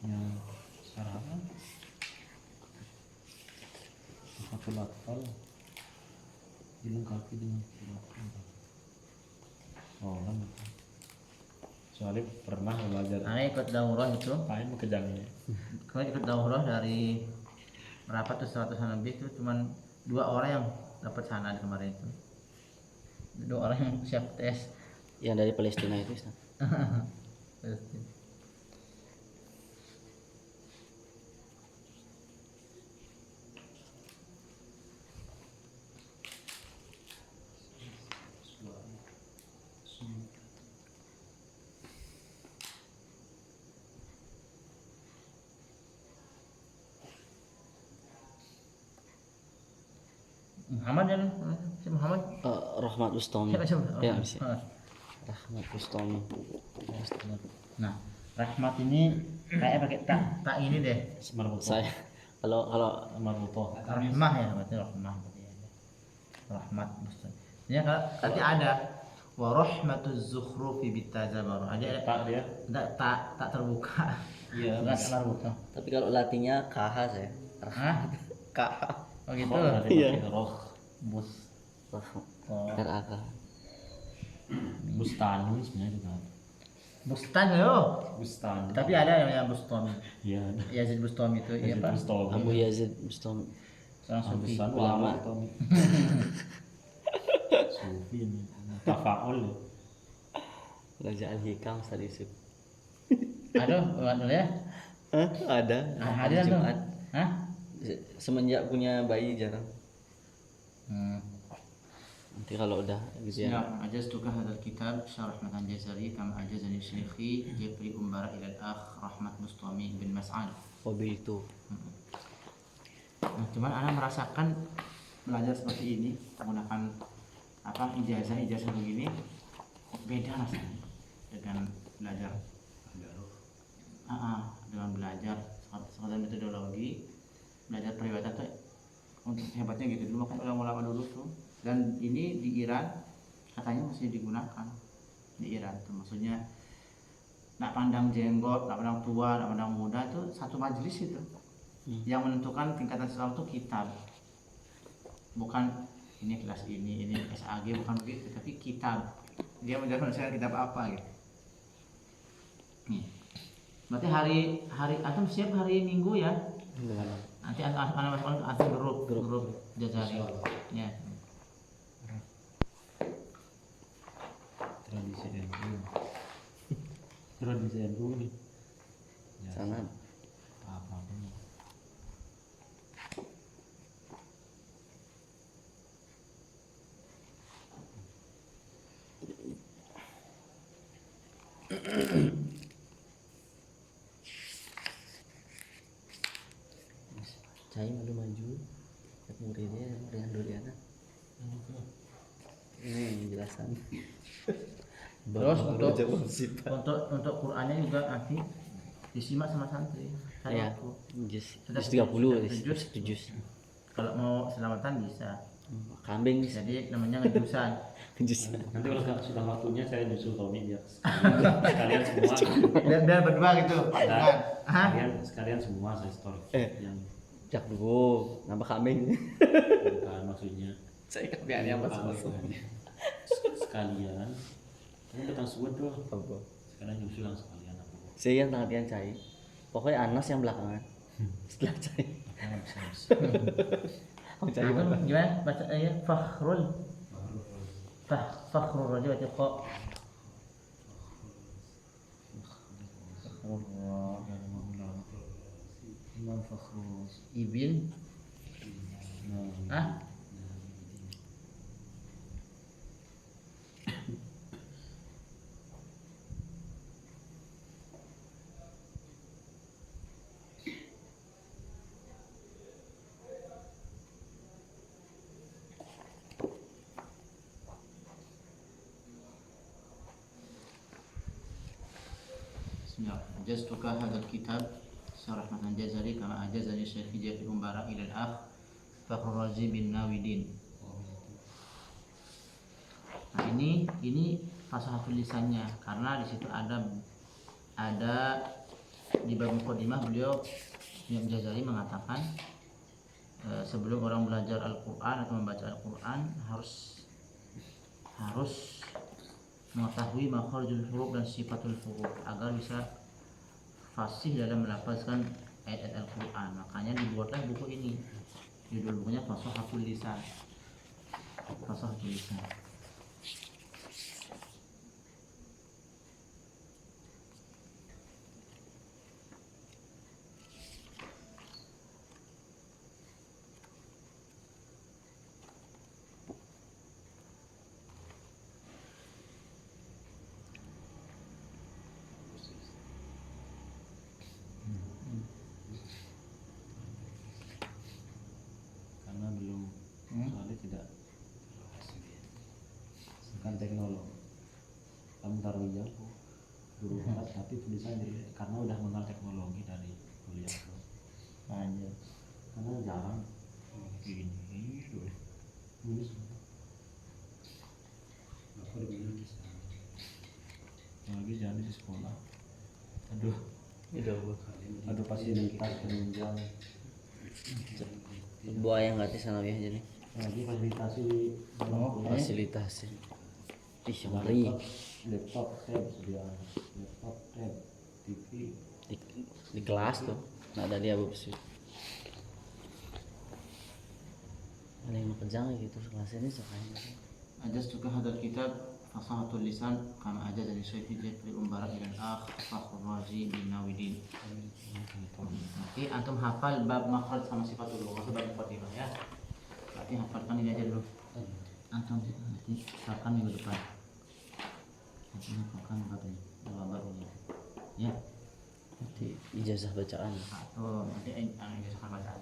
yang sekarang satu latar dilengkapi dengan kan soalnya pernah belajar ikut daurah itu main kejangnya ikut daurah dari berapa tuh 100-an lebih tuh cuman 2 orang yang dapat sanad kemarin itu, 2 orang yang siap tes yang dari Palestina itu Ustaz. Muhammad kan si Muhammad Rahmat Bustami. siapa? Ya, Rahmat Bustami. Nah, Rahmat ini kayak pakai tak ini deh. Saya kalau marbutoh Rahmah ya, berarti Rahmah berarti ya. Rahmat Bustami. Ini nanti ada wa rahmatuz zukhrufi bitazabar. Ada tak dia tak terbuka. iya Bukan marbutoh. tapi kalau latihnya KH saya. Hah? KH. Oh gitu. Iya. roh Bus. Oh. RAK. bustani sebenarnya juga Bustan loh. bustani Tapi ada yang namanya Bustami. iya Yazid Bustami itu iya Pak. Abu Yazid Bustami. Seorang sufi. Abusan ulama. Sufi ini tafaul Raja Al-Hikam Ustaz Yusuf. Aduh, buat dulu ya. Ada. Ada tuh. Jumat. Hah? Semenjak punya bayi jarang. Nanti kalau udah gitu ya. Ajaztuka hadzal kitab syarah Matan Jazari kama ajazani Syekhi Jafri Umbara ila al-akh Rahmat Bustami bin Mas'ad. Hobi itu. Nah, cuman ana merasakan belajar seperti ini menggunakan ijazah begini beda rasanya dengan belajar dengan belajar sekadar metodologi belajar periwayatan tuh untuk hebatnya gitu dulu kan ulama-ulama dulu tuh, dan ini di Iran katanya masih digunakan di Iran tuh, maksudnya nak pandang jenggot, nak pandang tua, nak pandang muda tuh satu majelis itu. Yang menentukan tingkatan seseorang tuh kitab, bukan ini kelas ini SAG, bukan begitu, tapi kitab. Dia menjelaskan kitab apa gitu. Nih. Berarti hari antum siap hari Minggu ya? Nanti anak masuk antum grup Jazari. Ya. tradisi NU nih ya, Sana apa pun Cai maju muridnya Rian Duriana. Ini penjelasan. Terus untuk Qur'annya juga nanti disimak sama santri. Ya, Aku jus sudah 30 jus. jus. Kalau mau selamatan bisa. Kambing Jadi namanya ngejusan. jus. nanti kalau sudah waktunya saya nyusul Tommy biar sekalian semua Biar berdua gitu. sekalian semua saya story yang Jak dulu nambah kambing. bukan maksudnya Saya kan biar yang sekalian kamu datang subuh tuh apa? sekalian nyusul yang sekalian apa Saya yang tangan Cai. Pokoknya Anas yang belakangan. Setelah Cai. Cai Apa gimana baca ya Fakhrul Rajul baca kok Imam Fakhrul Ibn Ajaztuka hadzal kitab syarah Matan Jazari kama ajazani Syekhi Jafri Umbara ila al-akh Fakhrul Razi bin Nawidin. Nah ini fasahatul lisannya karena di situ ada di bab Muqaddimah beliau Imam Ghazali mengatakan sebelum orang belajar Al-Quran atau membaca Al-Quran harus mengetahui makharijul huruf dan sifatul huruf agar bisa fasih dalam melafazkan ayat-ayat Al-Quran. Makanya dibuatlah buku ini, judul bukunya Fasahatul Lisan. Fasahatul Lisan. Karena belum soalnya tidak bukan teknologi. Kamu taruh jauh guru berat tapi tulisan jadi karena udah mengenal teknologi dari kuliah tuh. Anjir. Karena jarang ini tuh nulis aku udah bilang di sana lagi jangan di sekolah. Aduh fasilitas penunjang Buaya nggak sih sana ya jadi lagi fasilitasi di fasilitasi. Ih, ngeri. laptop tab sediaan laptop tab TV Di kelas tuh nggak ada dia bos. Ada yang kejang gitu kelas ini sukanya. Ajas juga hadal kitab Fasahatul Lisan kama aja dari Syekh Jafri Umbarak dan Akh Fakhr Razi bin Nawidin. Nanti antum hafal bab makhraj sama sifat dulu, maksud bab Muqaddimah ya. Berarti hafalkan ini aja dulu. Antum nanti hafalkan minggu depan. Nanti hafalkan bab ini, bab ini. Ya. Nanti ijazah bacaan. Atau nanti ijazah bacaan.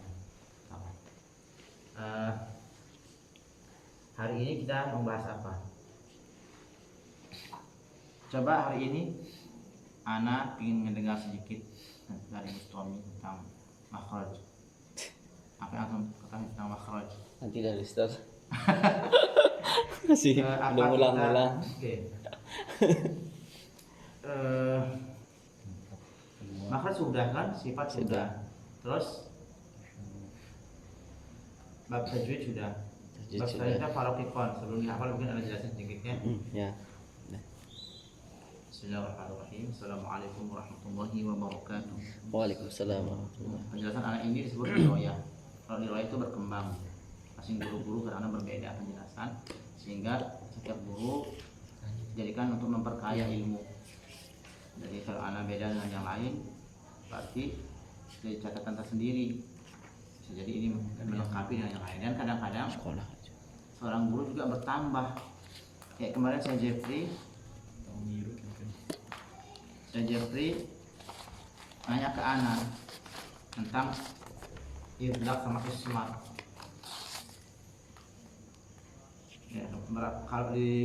Hari ini kita membahas apa? Coba hari ini Ana ingin mendengar sedikit dari Mustami tentang makhraj. Apa yang akan ketahui tentang makhraj? Nanti dari start. Masih belum ulang-ulang. Oke. Makhraj sudah kan, sifat sudah. Terus bab tajwid sudah. Bab selanjutnya farokikon. Sebelum dihafal mungkin ada jelasin sedikit ya. Ya. Bismillahirrahmanirrahim. Assalamualaikum warahmatullahi wabarakatuh. Waalaikumsalam warahmatullahi. Penjelasan anak ini disebut riwayah. Kalau riwayah itu berkembang. Masing guru-guru karena berbeda penjelasan sehingga setiap guru dijadikan untuk memperkaya ilmu. Jadi kalau anak beda dengan yang lain berarti dari catatan tersendiri. Bisa jadi ini melengkapi dengan yang lain. Dan kadang-kadang Sekolah. seorang guru juga bertambah. Kayak kemarin saya Jeffrey nanya ke Ana tentang idlaq sama ismat. Ya, kalau di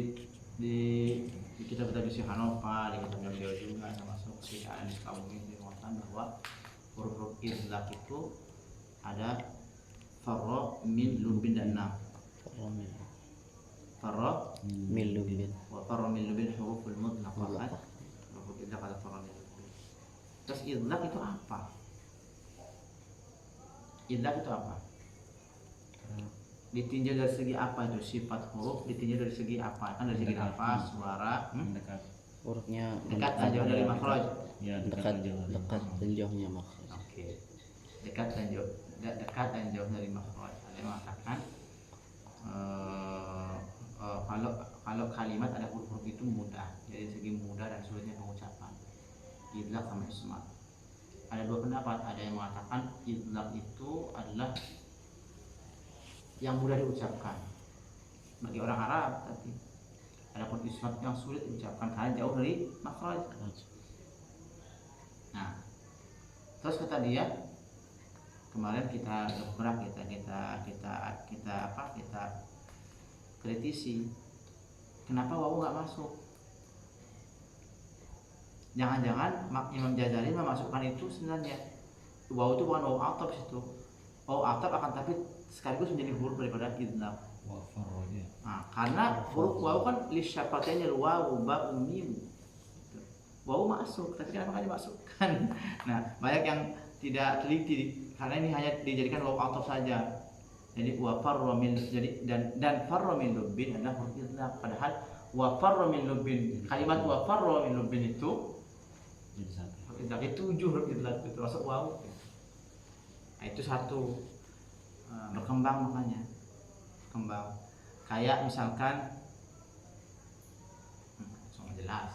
kitab si Hanofa, di kitab beliau juga termasuk si Anis Kabumi dikatakan bahwa huruf idlaq itu ada farra, min, lubin dan nam. Farra, Min lubin. wa farra min lubin huruful mutlaqah. Idlaq ada farra min lubin. Terus idlaq itu apa? Idlaq itu apa? Ditinjau dari segi apa itu? Sifat huruf ditinjau dari segi apa? Kan dari segi nafas, suara, mendekat Hurufnya dekat dan jauh dari makhraj. ya dekat jauh dekat dan jauhnya makhraj. Oke. Dekat dan jauh dari makhraj. Ada yang mengatakan kalau kalimat ada huruf-huruf itu mudah, jadi segi mudah dan sulitnya pengucapan. Idlaq sama ismat. Ada dua pendapat. Ada yang mengatakan idlaq itu adalah yang mudah diucapkan bagi orang Arab, tapi adapun ismat yang sulit diucapkan karena jauh dari makhraj. Nah, terus kata dia kemarin kita gebrak kita kritisi kenapa wawu nggak masuk. Jangan-jangan Imam Ghazali memasukkan itu sebenarnya wawu itu bukan wawu ataf situ. Wawu ataf akan tapi sekaligus menjadi huruf daripada idlaq. Nah, karena huruf wawu kan lisyafatnya wawu ba mim. wow masuk, tapi kenapa nggak dimasukkan? Nah, banyak yang tidak teliti karena ini hanya dijadikan wow atau saja. Jadi wa farra min, jadi dan farra min lubbin adalah huruf idgham, padahal wa farra min lubbin, kalimat wa farra min lubbin itu Jadi satu. huruf idgham itu 7 huruf idgham itu masuk wow. Nah, itu satu. Berkembang makanya kembang kayak misalkan sangat jelas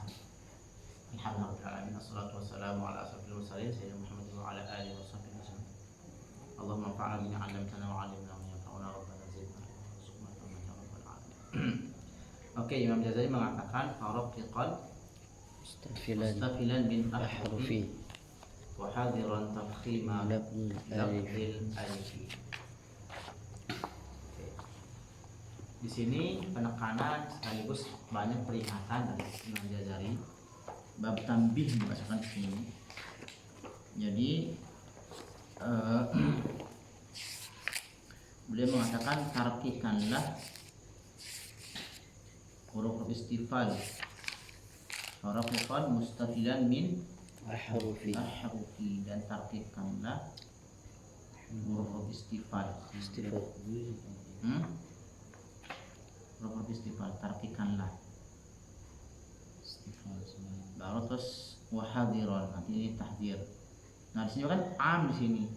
alhamdulillah wassalatu wassalamu ala asrofil mursalin sayyidina Muhammad wa ala alihi washabbihi wasallam. Allahumma anfa'na bima 'allamtana wa 'allimna ma yanfa'una rabbana zidna ilma warzuqna fahma ya rabbal alamin. Oke, Imam Ghazali mengatakan faraqiqan mustafilan bin ahrufi wa hadiran tafkhima lafzil alifi. Di sini penekanan sekaligus banyak peringatan dari Imam Ghazali. Bab tambih dibacakan di sini. Jadi beliau mengatakan tarkikanlah huruf istifal. Harafiqan mustafilan min ahrufi dan tarkikanlah huruf istifal. Huruf istifal tarkikanlah. Istifal semuanya. Baru terus wahadiron, nanti ini tahdir. Nah di sini kan am di sini.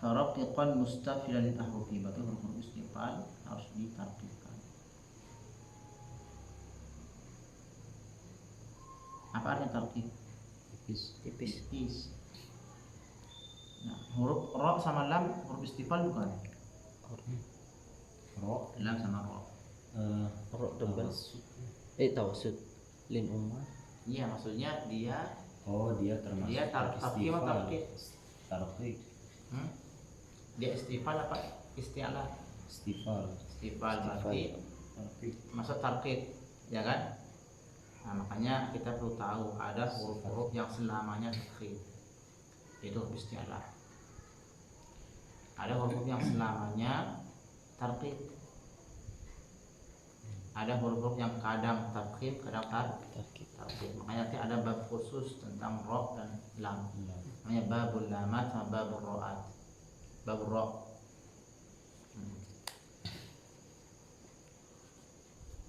Faraqiqan mustafilan min ahrufi, berarti huruf istifal harus ditarkikan. Apa artinya tarkik? Tipis. Nah, huruf ro sama lam huruf istifal bukan? Ro. Lam sama ro. Rok tebal. Tawasud lin ummah. Iya, maksudnya dia termasuk tarkik atau tarkik? Tarkik. Dia istifal apa isti'la? Istifal. Istifal berarti Tarkik. masuk tarkik, ya kan? Nah, makanya kita perlu tahu ada huruf-huruf yang selamanya tarkik. Itu huruf isti'la. Ada huruf yang selamanya tarkik. Ada huruf-huruf yang kadang tarkib, kadang tarkib. Makanya nanti ada bab khusus tentang ro dan lam. Namanya babul lamat sama babul ro'at. Babul ro.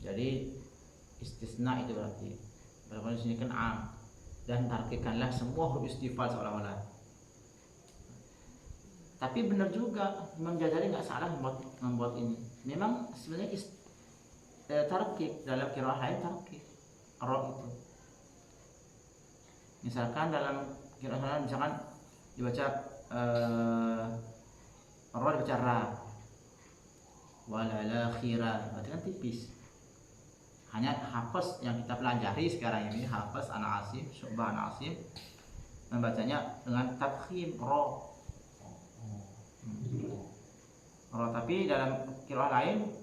Jadi istisna itu berarti. Berarti di sini kan am, dan tarkikanlah semua huruf istifal seolah-olah. Tapi benar juga, Imam Ghazali nggak salah membuat ini. Memang sebenarnya tarkib dalam qiraah lain tarkib ro itu. Misalkan dalam qiraah lain misalkan dibaca ro dibaca ra, walala khira, berarti kan tipis. Hanya Hafiz yang kita pelajari sekarang ini, Hafiz Anak Asim, Syu'bah Anak Asim, membacanya dengan tafkhim ro. Ro, tapi dalam qiraah lain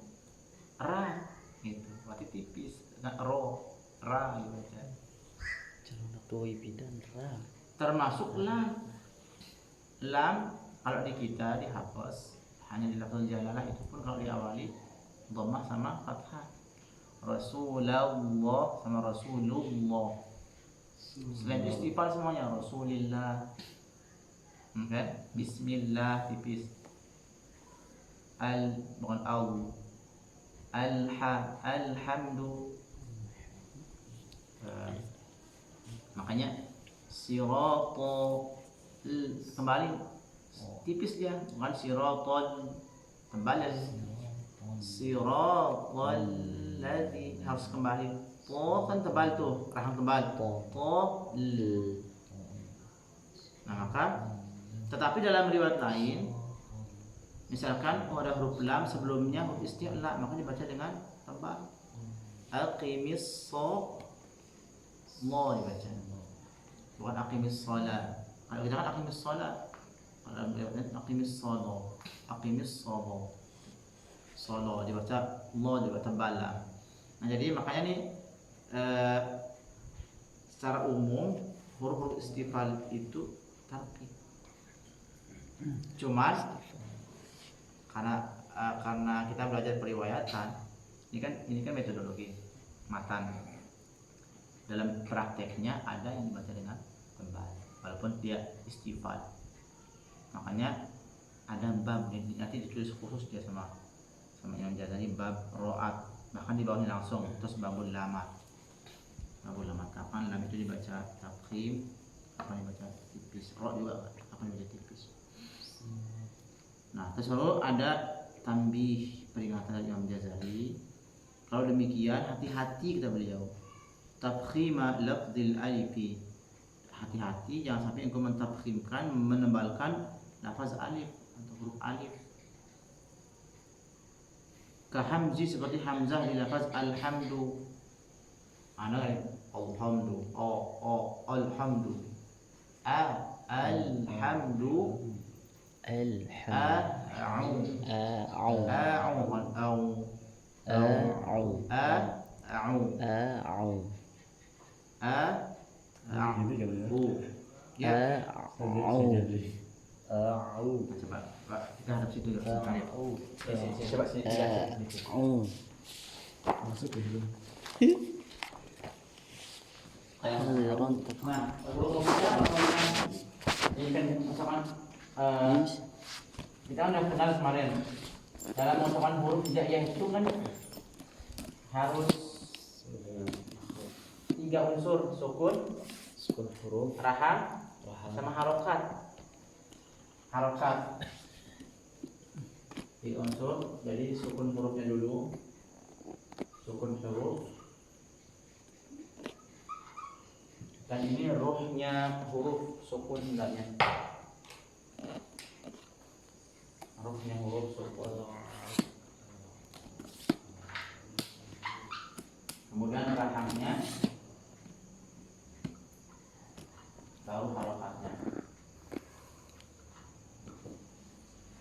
ra gitu, berarti tipis. Nah, ra gitu aja. Calon tua bidan ra. Termasuk lam. Lam kalau di kita di Hafiz hanya di lafzul jalalah, itu pun kalau diawali dhammah sama fathah. Rasulullah sama Rasulullah. Selain istifal semuanya Rasulillah. Okay? Bismillah tipis. Bukan alhamdu. Makanya siratal kembali tipis dia, bukan siratal tebal ya. Siratal ladzi harus kembali. To kan tebal tuh, rahang tebal. Nah maka tetapi dalam riwayat lain misalkan ada huruf lam sebelumnya huruf isti'la, maka dibaca dengan tebal. Aqimis shalah dibaca, bukan aqimis shalah. Kalau kita kan aqimis shalah, kalau aqimis shalah, shalah dibaca Allah, dibaca tebal lam. Nah jadi makanya nih secara umum huruf-huruf istifal itu tarkib. Cuman karena kita belajar periwayatan, ini kan metodologi matan. dalam prakteknya ada yang dibaca dengan tebal walaupun dia istifal. Makanya ada bab nanti ditulis khusus dia sama Imam Jazari, bab ro'at, bahkan di bawahnya langsung terus babul lamat. Babul lamat kapan lam itu dibaca tafkhim, kapan dibaca tipis, ro juga kapan dibaca tipis. Nah terus lalu ada tambih peringatan dari Imam Jazari. Kalau demikian hati-hati kata beliau, tafkhima lafzil alifi, hati-hati jangan sampai engkau mentafkhimkan, menebalkan lafaz alif atau huruf alif. Kahamzi seperti hamzah di lafaz alhamdu. Ana alhamdu, alhamdu, alhamdu, Ini kan ya. Coba Pak, kita hadap situ ya. Coba sini. Masuk ke dalam. Nah, ini kan misalkan kita udah kenal kemarin dalam mengucapkan huruf hijaiyah itu kan harus 3 unsur, sukun, huruf rahang, sama harokat. Di unsur, jadi sukun hurufnya dulu, sukun huruf, dan ini ruhnya huruf sukun sebenarnya. Ruhnya huruf sukun. Kemudian rahangnya, baru harokatnya.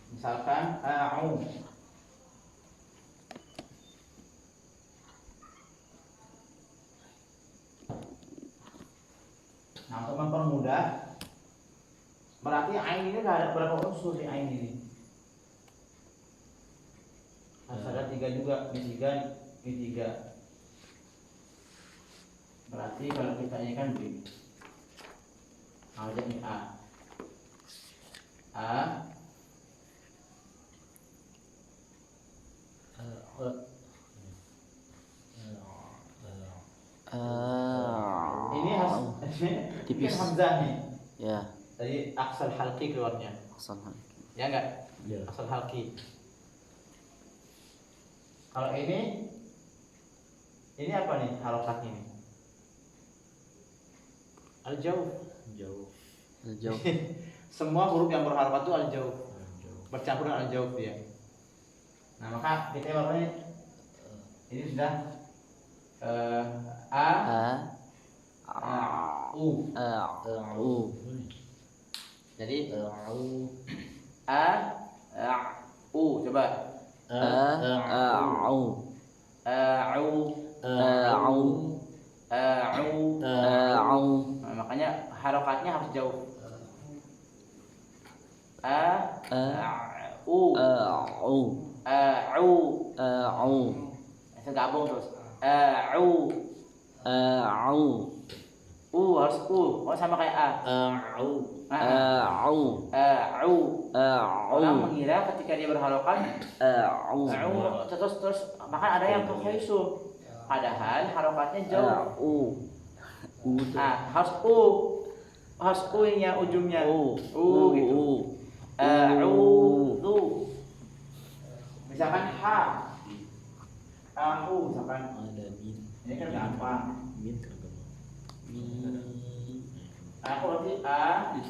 Misalkan a'u, nah untuk mempermudah, berarti ain ini ada berapa unsur di ain ini? Harus ada 3 juga, ini 3. Berarti kalau kita ini kan B, ini A, ini harus tipis hamzah nih. Ya. Jadi aksal halqi keluarnya. Aksal halqi. Ya enggak? Ya. Aksal halqi. Kalau ini apa nih harokatnya nih? Al-jawf. Jauh. Semua huruf yang berharokat itu al-jawf. Bercampur dengan al-jawf ya. Nah maka kita warnanya ini sudah U. Jadi U coba. Nah, makanya harokatnya harus jauh. Segabung terus. Harus sama kayak Orang mengira ketika dia berharokat terus bahkan ada yang kekhusu. Padahal harokatnya jauh. Harus nya ujungnya. Gitu. Misalkan misalkan Ada min. ini kan gampang. Min kagak. Aku berarti sukun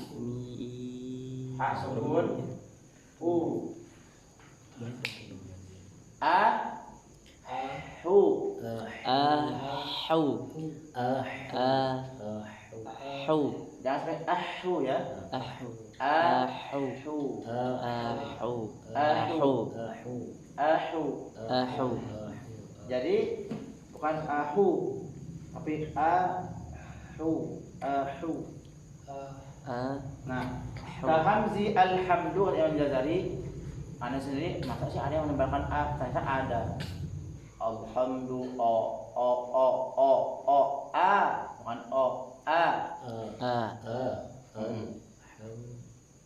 jangan sampai ya. Jadi bukan tapi Nah, Hamzi alhamdu Imam Jazari, Anda sendiri masa sih ada yang menambahkan ternyata ada. Alhamdu o a bukan o a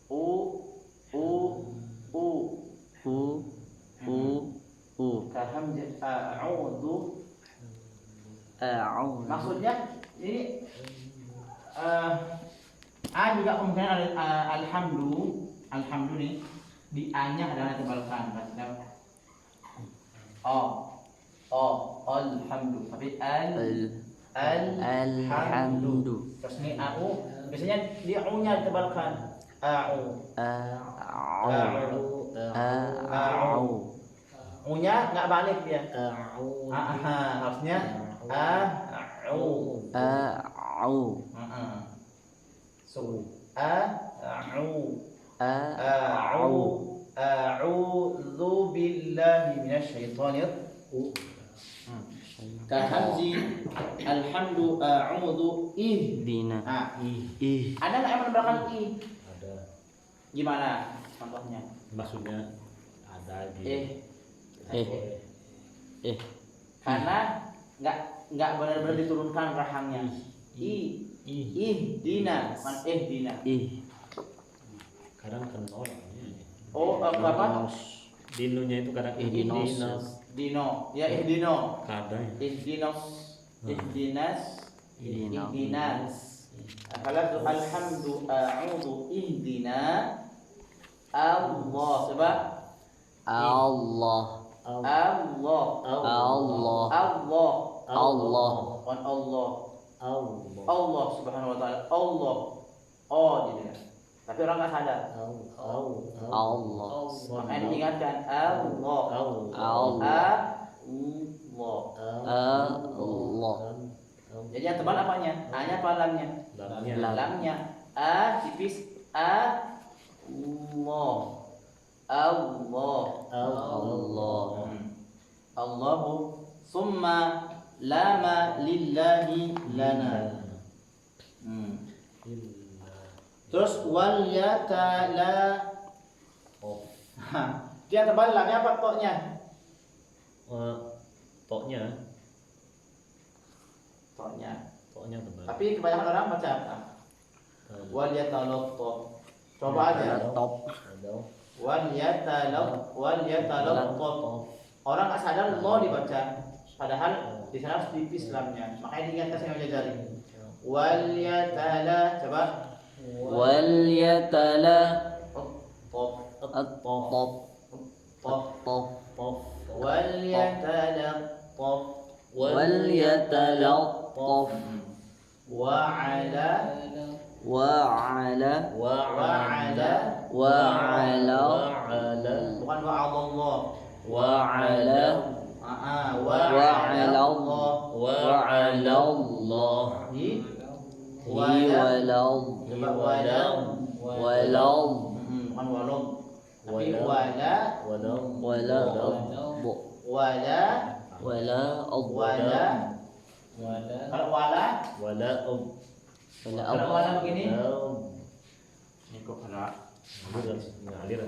u u u kahamzah a'udzu. Maksudnya ini a juga kemungkinan ada alhamdu nih di a-nya adalah tebalkan alhamdu tapi alhamdu. Terus ini au biasanya di u-nya ditebalkan u-nya nggak balik dia harusnya a'udzu billahi minasyaitonir kahamzi alhamdu a'udzu Dina. Ada nggak yang menambahkan i? Ada. Gimana contohnya? Maksudnya ada di Karena nggak benar-benar diturunkan rahangnya. Dina, dina. kadang kenal. Oh, apa? Dinonya itu kadang Dino. Ya, Dino. Kadang. Ihdinas. Kalau alhamdu a'udzu ihdina Allah. Coba. Allah. Allah subhanahu wa ta'ala. Allah. Oh, gitu ya. Tapi orang nggak sadar. Allah. Makanya diingatkan Allah. Jadi yang tebal apanya? A-nya apa lamnya? Lamnya. A tipis. Allahu summa lama lillahi lana. Terus wal yatala. Dia tebal lamnya apa toknya? Toknya tebal. Tapi kebanyakan orang baca apa? Wal yatalattaf. Coba aja. Wal yatalattaf. Orang nggak sadar lo dibaca. Padahal di sana harus tipis lamnya. Makanya diingatkan saya jari. Wal yatala. Coba. Wal yatala وليتلطف وعلى bukan wa'adallah وعلى kalau wala begini ini kok ngalir.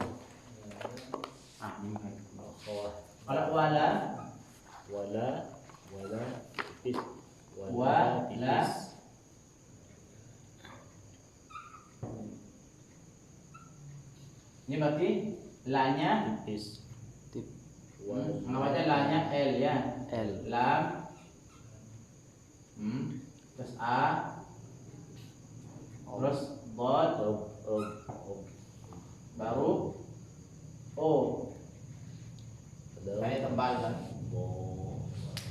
kalau wala tipis. Ini berarti lanya Tipis. Namanya lanya L ya. L. Lam. Terus A. Terus dot. Baru O. Kayak tebal kan.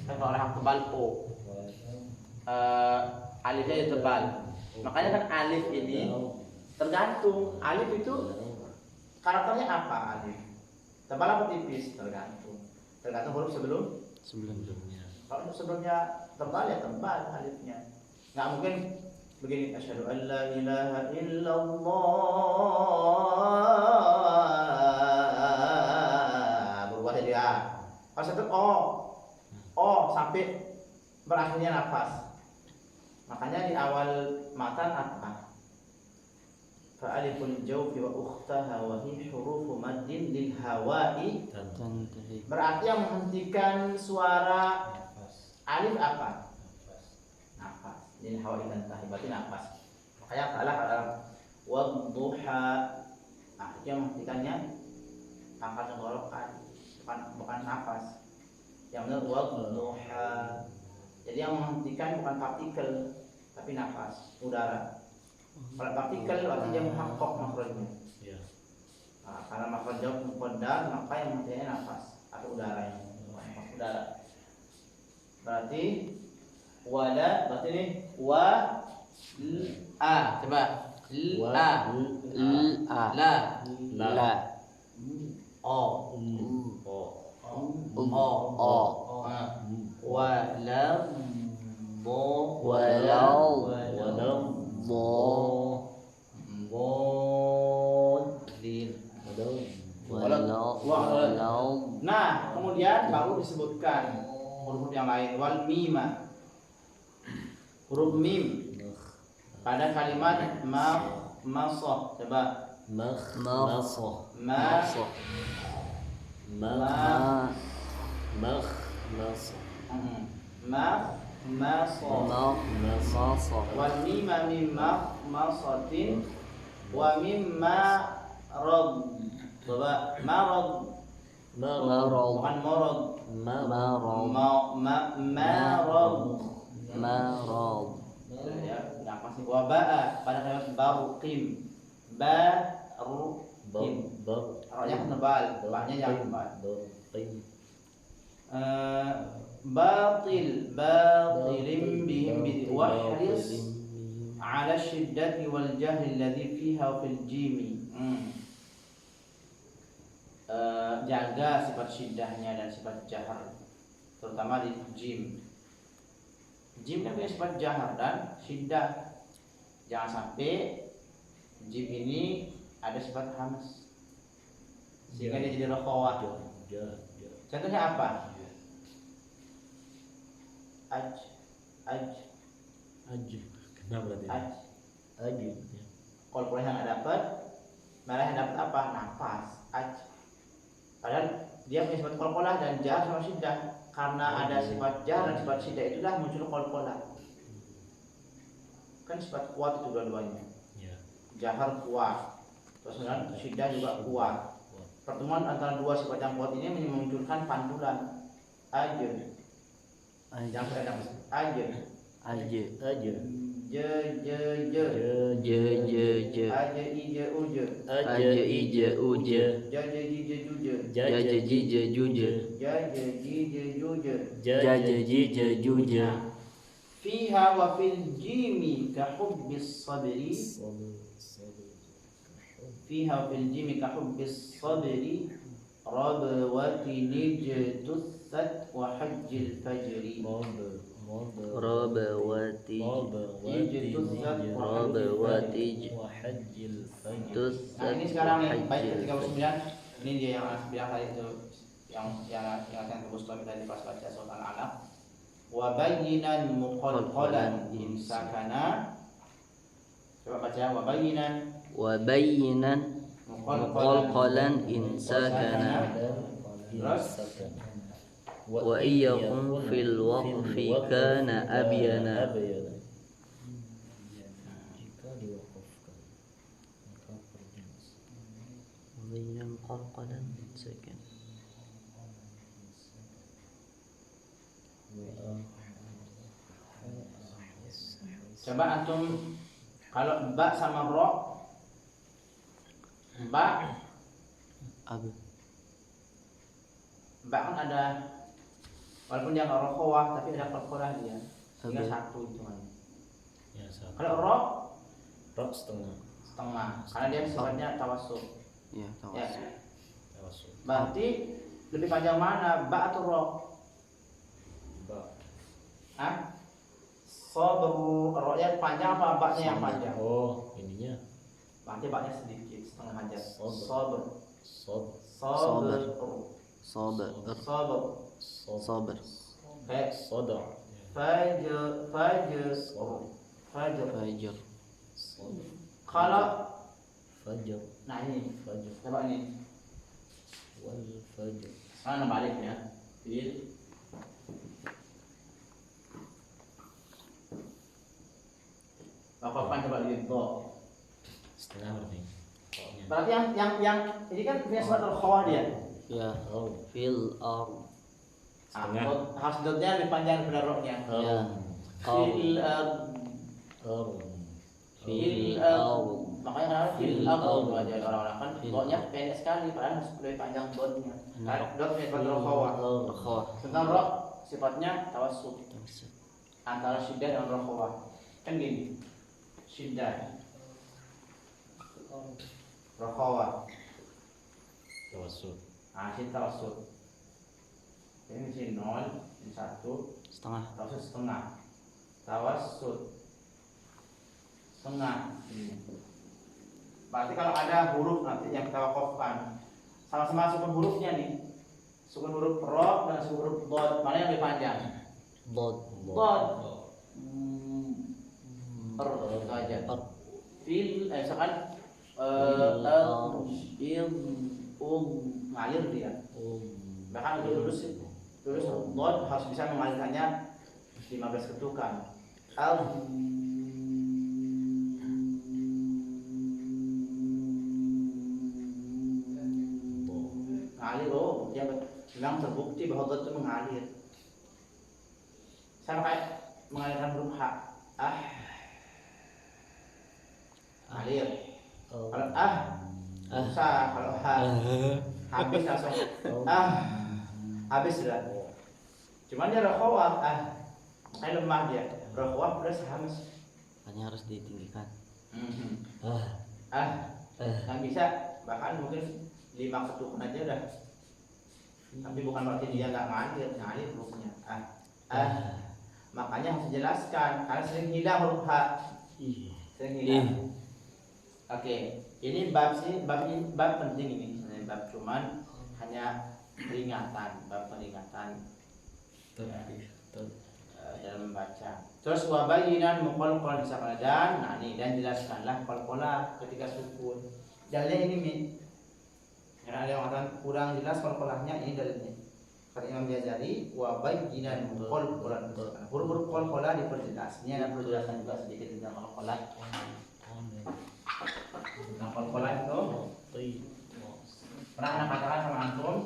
Kan kalau orang tebal O. Alifnya tebal. Makanya kan alif ini tergantung. Alif itu karakternya apa alif? Tebal apa tipis? Tergantung huruf sebelumnya. Kalau huruf sebelumnya tebal ya tebal alifnya. Nggak mungkin begini. Asyhadu an la ilaha illallah berubah jadi A. Kalau satu O sampai berakhirnya nafas. Makanya di awal matan apa? Fa'aliful jawfi wa ukhtaha wa hi hurufu maddin lil hawa'i. Tantahi. Berarti yang menghentikan suara Nafas. alif apa? Nafas. Nafas. Lil hawa'i tantahi berarti nafas. Makanya kalah dalam wadduha. Nah, itu yang menghentikannya pangkat tenggorokan, bukan nafas. Yang benar wadduha. Jadi yang menghentikan bukan partikel tapi nafas, udara. Kalau partikel berarti dia menghakkok makhrajnya. Ya. Nah, karena makhraj jawab muqaddar, maka yang menghentikannya nafas atau udara ini. Udara. Berarti wala, berarti ini wa a. Coba. La. La. La. O. O. O. Wa la bo. Walau. Walau. Bo. Bodin. Walau. Nah, kemudian baru disebutkan huruf yang lain wal mima. Huruf mim pada kalimat masah. Coba Masoh. ma Ma. Masoh. masah. Masoh. Wal mima mimma masatin wa mimma rad. Coba marad Marad. bukan morad. Marad. Marad. Marad. Ya, nah pasti wabaa pada kalimat baruqim. Baruqim. Roknya tebal, ba-nya jangan tebal. Batilin bihim wahris ala syiddati wal jahli alladhi fiha wa fil jimi. Jaga sifat syiddahnya dan sifat jahar, terutama di jim. Jim kan punya sifat jahar dan syiddah. Jangan sampai jim ini ada sifat hamas sehingga dia jadi rakhawah. Contohnya apa? Aj. Kenapa berarti? Aj. Kalau yang nggak dapat, malah yang dapat apa? Nafas. Aj. Padahal dia punya sifat qalqalah dan jar sama syiddah. Karena ada sifat jar dan sifat syiddah itulah muncul qalqalah. Kan sifat kuat itu dua-duanya. Ya. Jahar kuat, terus kemudian syiddah juga kuat. Pertemuan antara dua sifat yang kuat ini memunculkan pantulan. Ajun. Yang saya dapat ajun. Aja. Je. Aja ije uje. Aja ija uja. Jaje jije juje. Jaja jija juja. Jaje jije juje. Jaja jija juja. Fiha wa fil jimi ka hubbis sabri. Fiha wa fil jimi ka hubbis sabri. Rabwati nijtussat wa hajjil fajri. Rabawati. Rabawati. Nah ini sekarang nih bait 39. Ini dia yang bilang tadi itu yang saya tebus tadi pas baca surat Al-Alaq. Wa bayyinan muqalqalan in sakana. Coba baca wa bayyinan. Wa bayyinan muqalqalan in sakana. Wa iyyakum fil waqfi kana abyana. Bayyinan muqalqalan in sakana. Coba antum kalau ba sama ro, ba Abu. ba kan ada, walaupun dia nggak rokhawah tapi ada qalqalah dia, sehingga Oke. satu hitungannya. Ya, satu. Kalau ro Rok setengah. setengah, karena dia sifatnya tawassul. Ya, Ya, Tawassul. berarti lebih panjang mana, ba atau ro? Ba. Ah, sabru, ro-nya panjang apa ba-nya yang panjang? Oh, ininya. Berarti ba-nya sedikit, setengah aja. Sabr. Sabr. Sob. Sabr. Sabar. Sabr. Sabar. Kayak Sodor. fajr. Fajar. Kalau fajr Nah ini, fajr coba ini. wal fajr Sekarang balik ya. Fil. Wakafkan coba di to. setengah berarti pokoknya. Berarti yang ini kan punya surat al-khawah dia. ya fil ard Setengah. Harus dotnya lebih panjang daripada roknya. ya Fil ard fil fil ard makanya kenapa fil Fil itu ard. aja orang-orang kan Fil dotnya ard. pendek sekali padahal harus lebih panjang dotnya. Nah, Dot sifat al-khawah. khawah Tentang rok sifatnya tawassut antara syiddah dan al-khawah. Kan gini. Syiddah. Al-khawah. Tawassut. Sini tawassut. Ini sini 0, ini 1, setengah tawassut setengah. Tawassut setengah ini. Berarti kalau ada huruf nanti yang kita wakafkan sama-sama sukun hurufnya nih. Sukun huruf ro dan sukun huruf dot, mana yang lebih panjang? dot Dot. Itu aja. ard Fil, misalkan Fil, ngalir dia. Bahkan untuk lulus dot harus bisa mengalirkannya 15 ketukan. Ngalir dia memang terbukti bahwa dot itu mengalir. Sama kayak mengalirkan huruf h. Ngalir. Kalau susah, kalau h habis langsung habis sudah. Cuman dia rokhawah, kayak lemah dia. Rokhawah plus hamas. hanya harus ditinggikan Nggak bisa, bahkan mungkin 5 ketukan aja udah. Tapi bukan berarti dia nggak ngalir hurufnya. Makanya harus dijelaskan, karena sering hilang huruf h. Sering hilang. Oke, ini bab penting ini, bab cuman hanya peringatan, bab peringatan dalam membaca. Terus wabayinan muqalqal misalkan dan jelaskanlah qalqalah ketika sukun. Dalilnya ini Mi. Karena ada yang mengatakan kurang jelas qalqalahnya, ini dalilnya. Kata Imam Ghazali wabayinan muqalqal. Huruf-huruf qalqalah diperjelas. Ini ada perlu jelasan juga sedikit tentang qalqalah. Tentang qalqalah itu pernah anak katakan sama antum,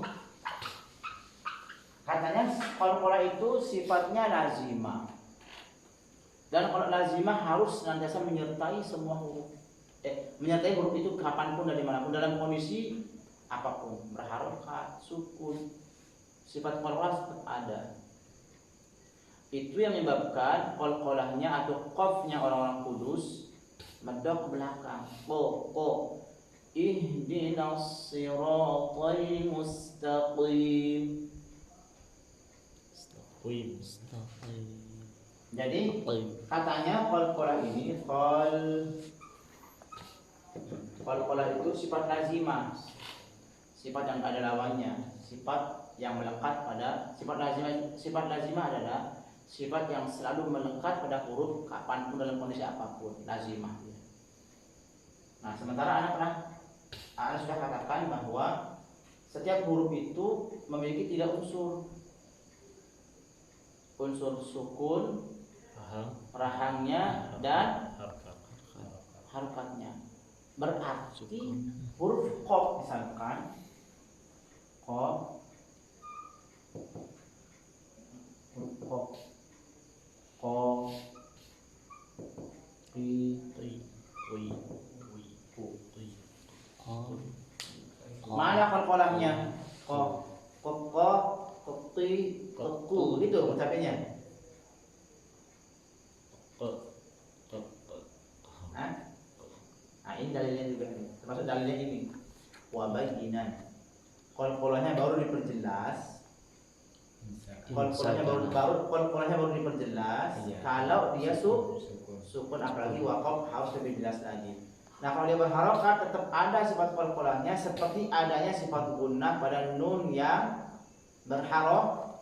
katanya qalqalah itu sifatnya lazimah. Dan kalau lazimah harus senantiasa menyertai semua huruf. Menyertai huruf itu kapanpun dan dimanapun dalam kondisi apapun, berharokat, sukun, sifat qalqalah tetap ada. Itu yang menyebabkan qalqalahnya atau qafnya orang-orang Kudus medok ke belakang. Ihdinas siratal mustaqim. Jadi katanya qalqalah ini qalqalah itu sifat lazimah. Sifat yang ada lawannya, sifat yang melekat pada sifat lazimah adalah sifat yang selalu melekat pada huruf kapanpun dalam kondisi apapun, lazimah. Nah, sementara anak sudah katakan bahwa setiap huruf itu memiliki 3 unsur. Unsur sukun, rahangnya, dan harokatnya. Berarti huruf qaf misalkan qaf, huruf qaf, mana qalqalahnya? Qaf, gitu ucapannya. Ini dalilnya juga nih. Termasuk dalilnya ini. Wabayinan. Qalqalahnya baru diperjelas. Qalqalahnya baru diperjelas. Kalau dia sukun, apalagi waqaf harus lebih jelas lagi. Nah, kalau dia berharokat tetap ada sifat qalqalahnya seperti adanya sifat gunnah pada nun yang berharok.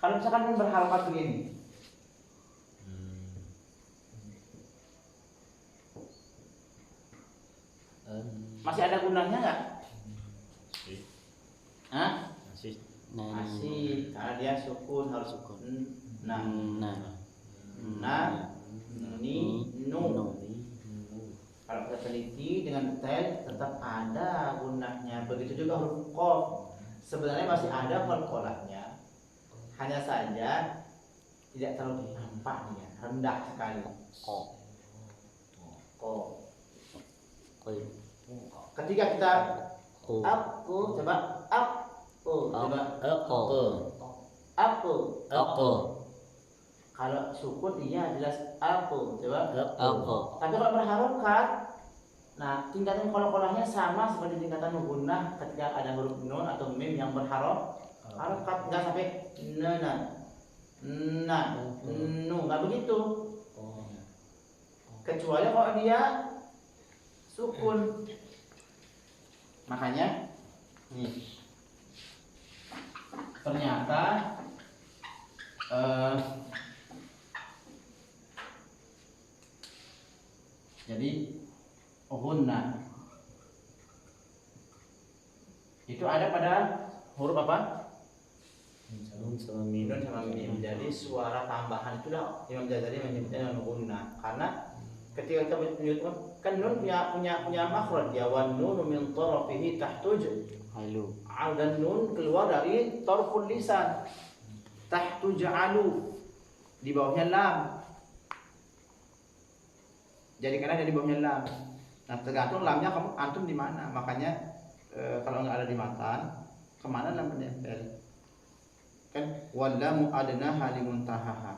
Kalau misalkan nun berharokat begini, Masih ada gunanya nggak? Hah? Masih. Masih, karena dia sukun harus sukun. Nah, ni, nu. Kalau kita teliti dengan detail tetap ada gunanya. Begitu juga huruf qaf. Sebenarnya masih ada qalqalahnya. Hanya saja tidak terlalu nampak dia, rendah sekali. Ketika kita aku coba kalau sukun iya jelas aku coba tapi kalau berharokat, nah tingkatan qalqalahnya sama seperti tingkatan gunnah ketika ada huruf nun atau mim yang berharokat, nggak sampai nu nggak begitu, kecuali kalau dia sukun. Makanya nih ternyata jadi gunna itu ada pada huruf apa? Nun sama mim. Nun sama mim. Jadi suara tambahan itulah Imam Ghazali menyebutnya dengan gunna, karena ketika kita menyebutkan kan nun punya makhraj ya, wan nun min tarafihi tahtuj Halu. dan nun keluar dari tarful lisan tahtujalu, di bawahnya lam. Jadi karena ada di bawahnya lam. Nah tergantung lamnya kamu antum di mana. Makanya kalau nggak ada di matan, kemana lam menempel? Kan wallamu adnaha limuntahaha.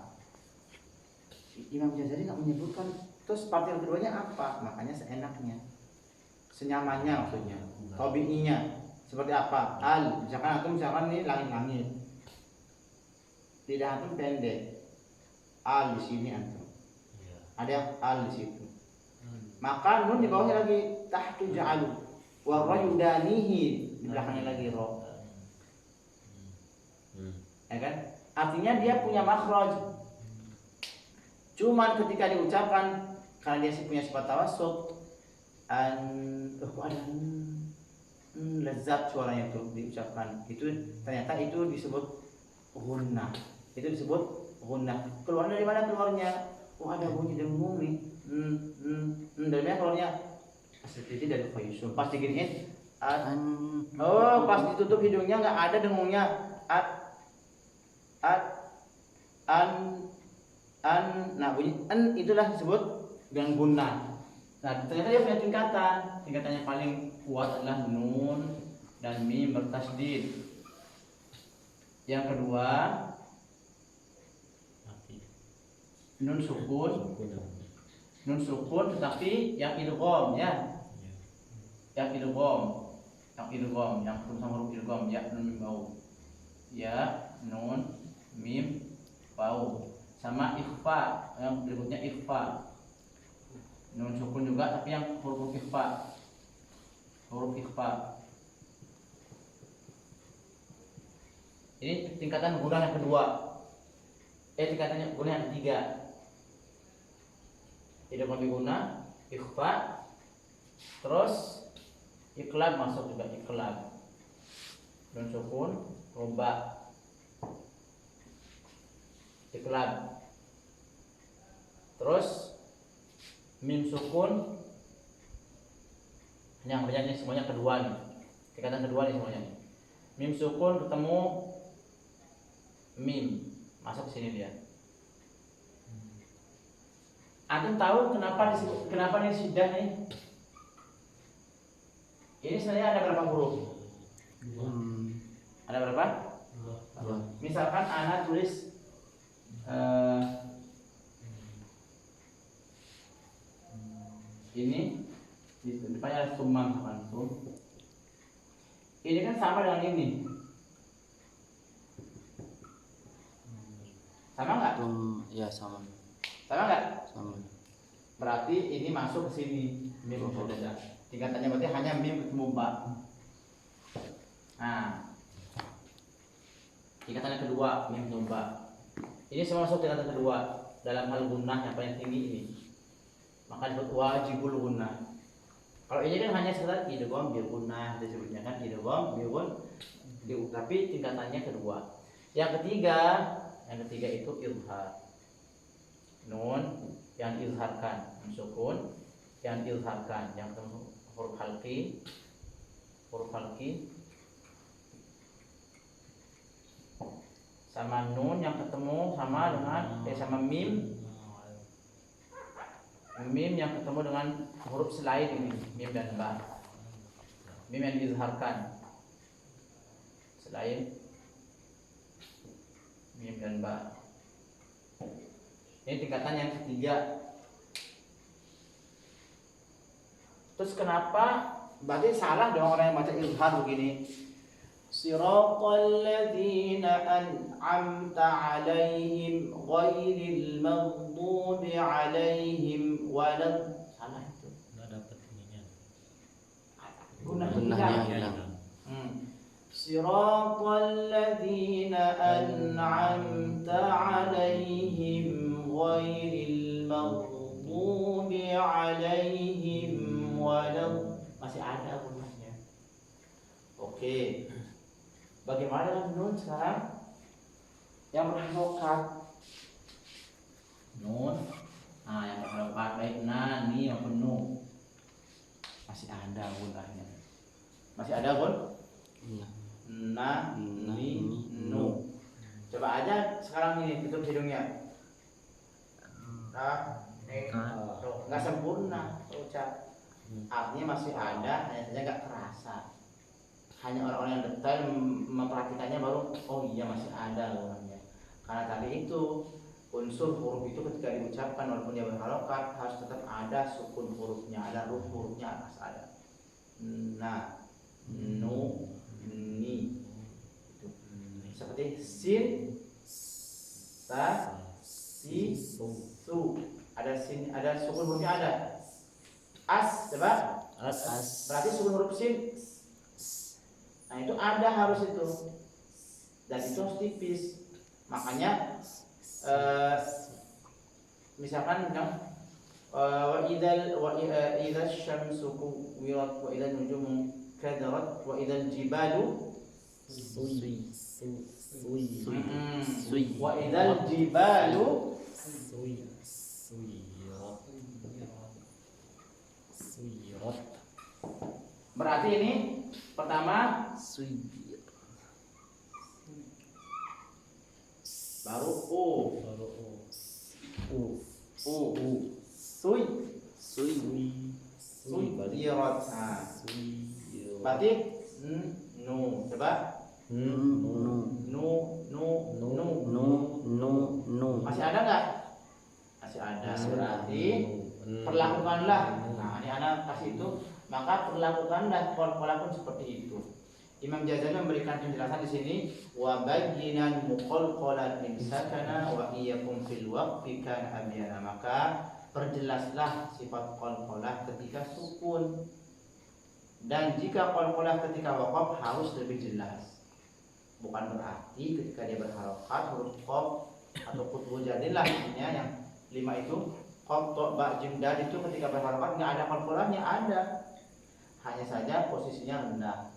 Imam Ghazali nggak menyebutkan terus partikel keduanya apa, makanya seenaknya, senyamannya maksudnya, tabiinya seperti apa. Al, misalkan ini langit-langit, tidak antum pendek, al di sini antum, ada yang al di situ, maka nun di bawahnya lagi tahtu ja'alu, wa rayudanihi di belakangnya lagi ro, ya kan? Artinya dia punya makhraj. Cuman ketika diucapkan, karena dia punya sifat tawassut, lezat suaranya itu diucapkan, itu ternyata itu disebut gunnah. Itu disebut gunnah. Keluarnya dari mana keluarnya? Ada bunyi dengung nih. Dari mana keluarnya? Seperti dari khayusum. Pas diginiin, pas ditutup hidungnya nggak ada dengungnya. Nah bunyi itulah disebut dengan gunnah. Nah ternyata dia punya tingkatannya paling kuat adalah nun dan mim bertasdid. Yang kedua nun sukun tetapi yang idgham ya, yang idgham yang sama huruf idgham ya, nun mim bau ya, nun mim bau. Sama ikhfa, yang berikutnya ikhfa, nun sukun juga tapi yang huruf ikhfa, ini tingkatan gunnah yang kedua, tingkatannya gunnah yang ketiga. Idgham gunnah, ikhfa, terus iqlab masuk juga, iqlab, nun sukun, roba, iqlab, terus mim sukun, yang banyak nih semuanya kedua nih, tingkatan kedua nih semuanya nih. Mim sukun ketemu mim masuk ke sini dia. Antum tahu kenapa ini syiddah nih? Ini sebenarnya ada berapa huruf? Ada berapa? Misalkan ana tulis ini di depannya ada summa, ini kan sama dengan ini, sama nggak? Ya sama. Sama nggak? Sama. Berarti ini masuk ke sini, mim saja. Tingkatannya berarti hanya mim ketemu ba. Nah, tingkatan yang kedua mim ketemu ba. Ini semua masuk tingkatan kedua dalam hal gunnah yang paling tinggi ini. Maka disebut wajibul gunnah. Kalau ini kan hanya sekedar idgham bil gunnah disebutnya kan idgham bil tapi tingkatannya kedua. Yang ketiga itu izhar. Nun yang izharkan, sukun yang izharkan, yang ketemu huruf halqi sama nun yang ketemu sama dengan sama mim yang ketemu dengan huruf selain ini, mim dan ba. Mim yang diizharkan selain mim dan ba. Ini tingkatan yang ketiga. Terus kenapa? Berarti salah dong orang yang baca izhar begini. Siratal ladzina an'amta 'alaihim ghairil maghdubi 'alaihim walad. Salah itu. Enggak dapat ininya. Gunnahnya hilang. Siratal ladzina an'amta 'alaihim ghairil maghdubi 'alaihim walad. Masih ada gunnahnya. Oke. Bagaimana dengan nun sekarang? Yang berharokat. Nun. Nah, yang berharokat baik ni yang penuh. Masih ada gunnahnya. Masih ada gun? Iya. Na, ni, nu. Coba aja sekarang ini tutup hidungnya. Nah, nggak sempurna ucap. Artinya masih ada, hanya saja nggak terasa. Hanya orang-orang yang detail memperhatikannya baru, oh iya masih ada orangnya. Karena tadi itu unsur huruf itu ketika diucapkan walaupun dia berharokat harus tetap ada sukun hurufnya, ada ruh hurufnya harus ada. Nah, nu, ni, itu. Seperti sin, sa, si, su. Ada sin, ada sukun hurufnya ada. As, coba. As. Berarti sukun huruf sin. Nah itu ada harus itu. Dan itu harus tipis. Makanya misalkan wa idzal syamsu kuwirat wa idzal nujumu kadarat wa idzal jibalu wa idzal jibalu berarti ini pertama baru suyirat. Nah, berarti nu coba nu masih ada nggak? Masih ada. Berarti perlakukanlah. Nah ini anak kasih itu, maka perlakukanlah pola pun seperti itu. Imam Jazari memberikan penjelasan di sini wa bayyinan muqalqalan in sakana wa iyyakum fil waqfi kana abyana. Maka perjelaslah sifat qalqalah ketika sukun, dan jika qalqalah ketika waqaf harus lebih jelas. Bukan berarti ketika dia berharokat huruf qaf atau qutbu jadilah artinya yang 5 itu qaf ta ba jim dal itu ketika berharokat enggak ada qalqalahnya, ada. Hanya saja posisinya rendah.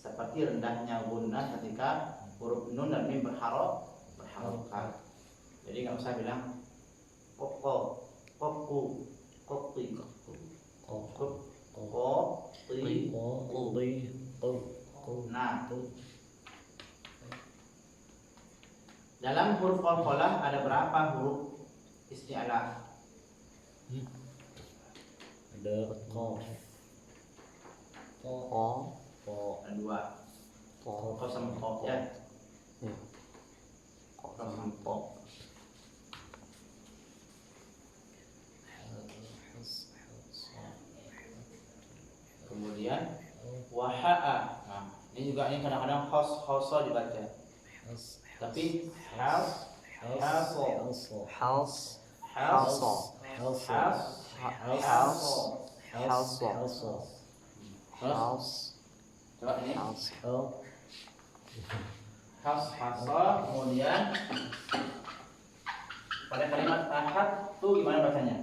Seperti rendahnya gunnah ketika huruf nun dan mim berharokat. Jadi nggak usah bilang koko, koku, koki, Nah, dalam huruf qalqalah ada berapa huruf isti'la? Ada qaf, Ada 2. Qaf sama qaf ya. Qaf sama qaf. Kemudian waha'a. Nah, ini juga ini kadang-kadang khoso dibaca. Tapi coba ini kemudian pada kalimat ahad tuh gimana bacanya?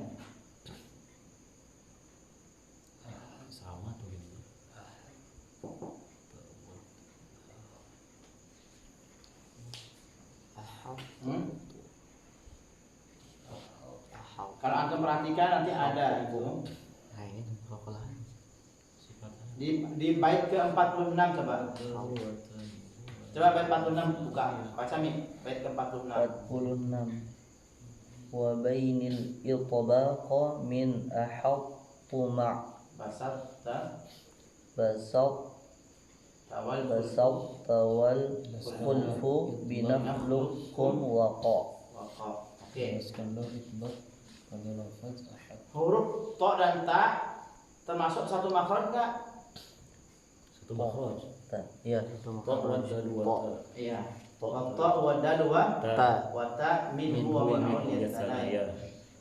Kalau antum perhatikan nanti ada itu Nah ini rokok lain. di bait ke-46 coba. Coba bait 46 buka. Baca Mi, bait ke-46. 46 wa bainil itbaqa min ahattu ma' basat Tawal tawal kulfu binaflukum waqa. Oke. Kalau itbaq pada lafaz ahad. Huruf to dan ta termasuk satu makhraj enggak? Satu makhraj. Iya, Ta wa dal wa ta. Iya. Wa ta wa dal wa ta wa ta min huwa min awliyat.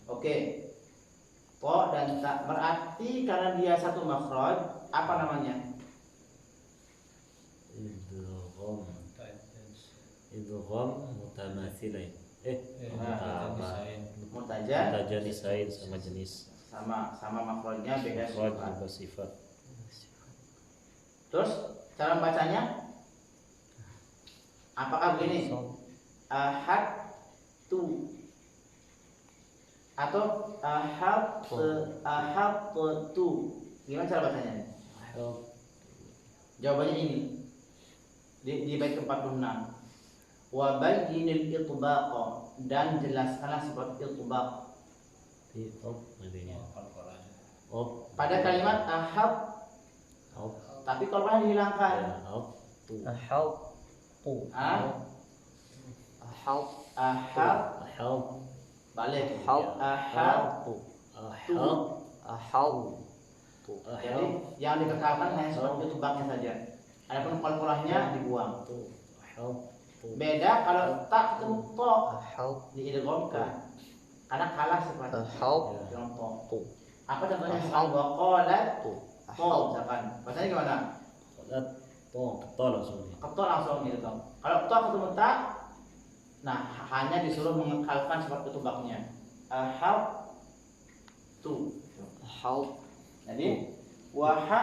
Oke. To dan ta berarti karena dia satu makhraj, apa namanya? Idgham mutamathilain. Mutajanisain sama jenis. sama makhrajnya beda Makhraj sifat. juga sifat. Terus cara membacanya apakah begini? Ahad tu atau ahad tu. Gimana cara bacanya? Jawabannya ini. Di bait ke-46. Wa bayyinil itbaq dan jelaskanlah sifat itbaq. Pada kalimat ahad. Tapi kalau dihilangkan. Ahad balik. Jadi yang dikekalkan hanya sifat itbaqnya saja. Adapun qalqalahnya dibuang. Beda kalau tak ketemu to diidghamkan. Karena kalah sifatnya. Dengan to. Apa contohnya? Waqalat to misalkan. Bacanya gimana? To langsung. To langsung gitu. Kalau to ketemu ta, nah hanya disuruh mengekalkan sifat itbaqnya. Tu. Jadi waha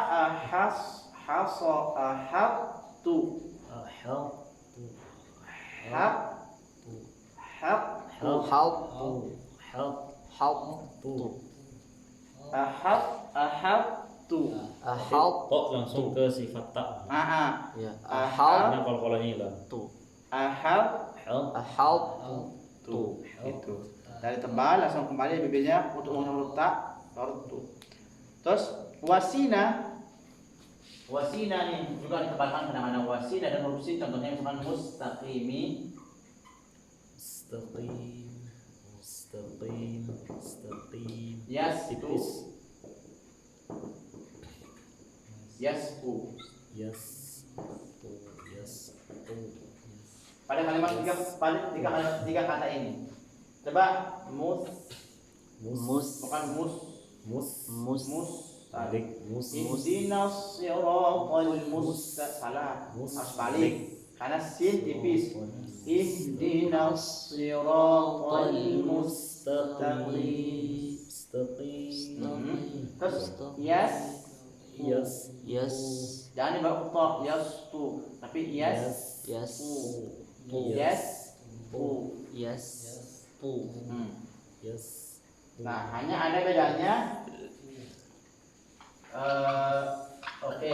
tu To langsung ke sifat ta. Karena qalqalahnya hilang. tu itu dari tebal langsung kembali bibirnya untuk huruf ta baru tu. Terus wasina nih juga ditebalkan kemana-mana. Wasina dan huruf sin contohnya misalkan mustaqim. Yasku. Pada kalimat tiga kata ini. Coba bukan Balik Ihdinas siratal mustaqim. Harus balik karena sin tipis. Ihdinas siratal mustaqim. Terus jangan dibawa to yastu tapi Nah, hanya ada bedanya. Oke,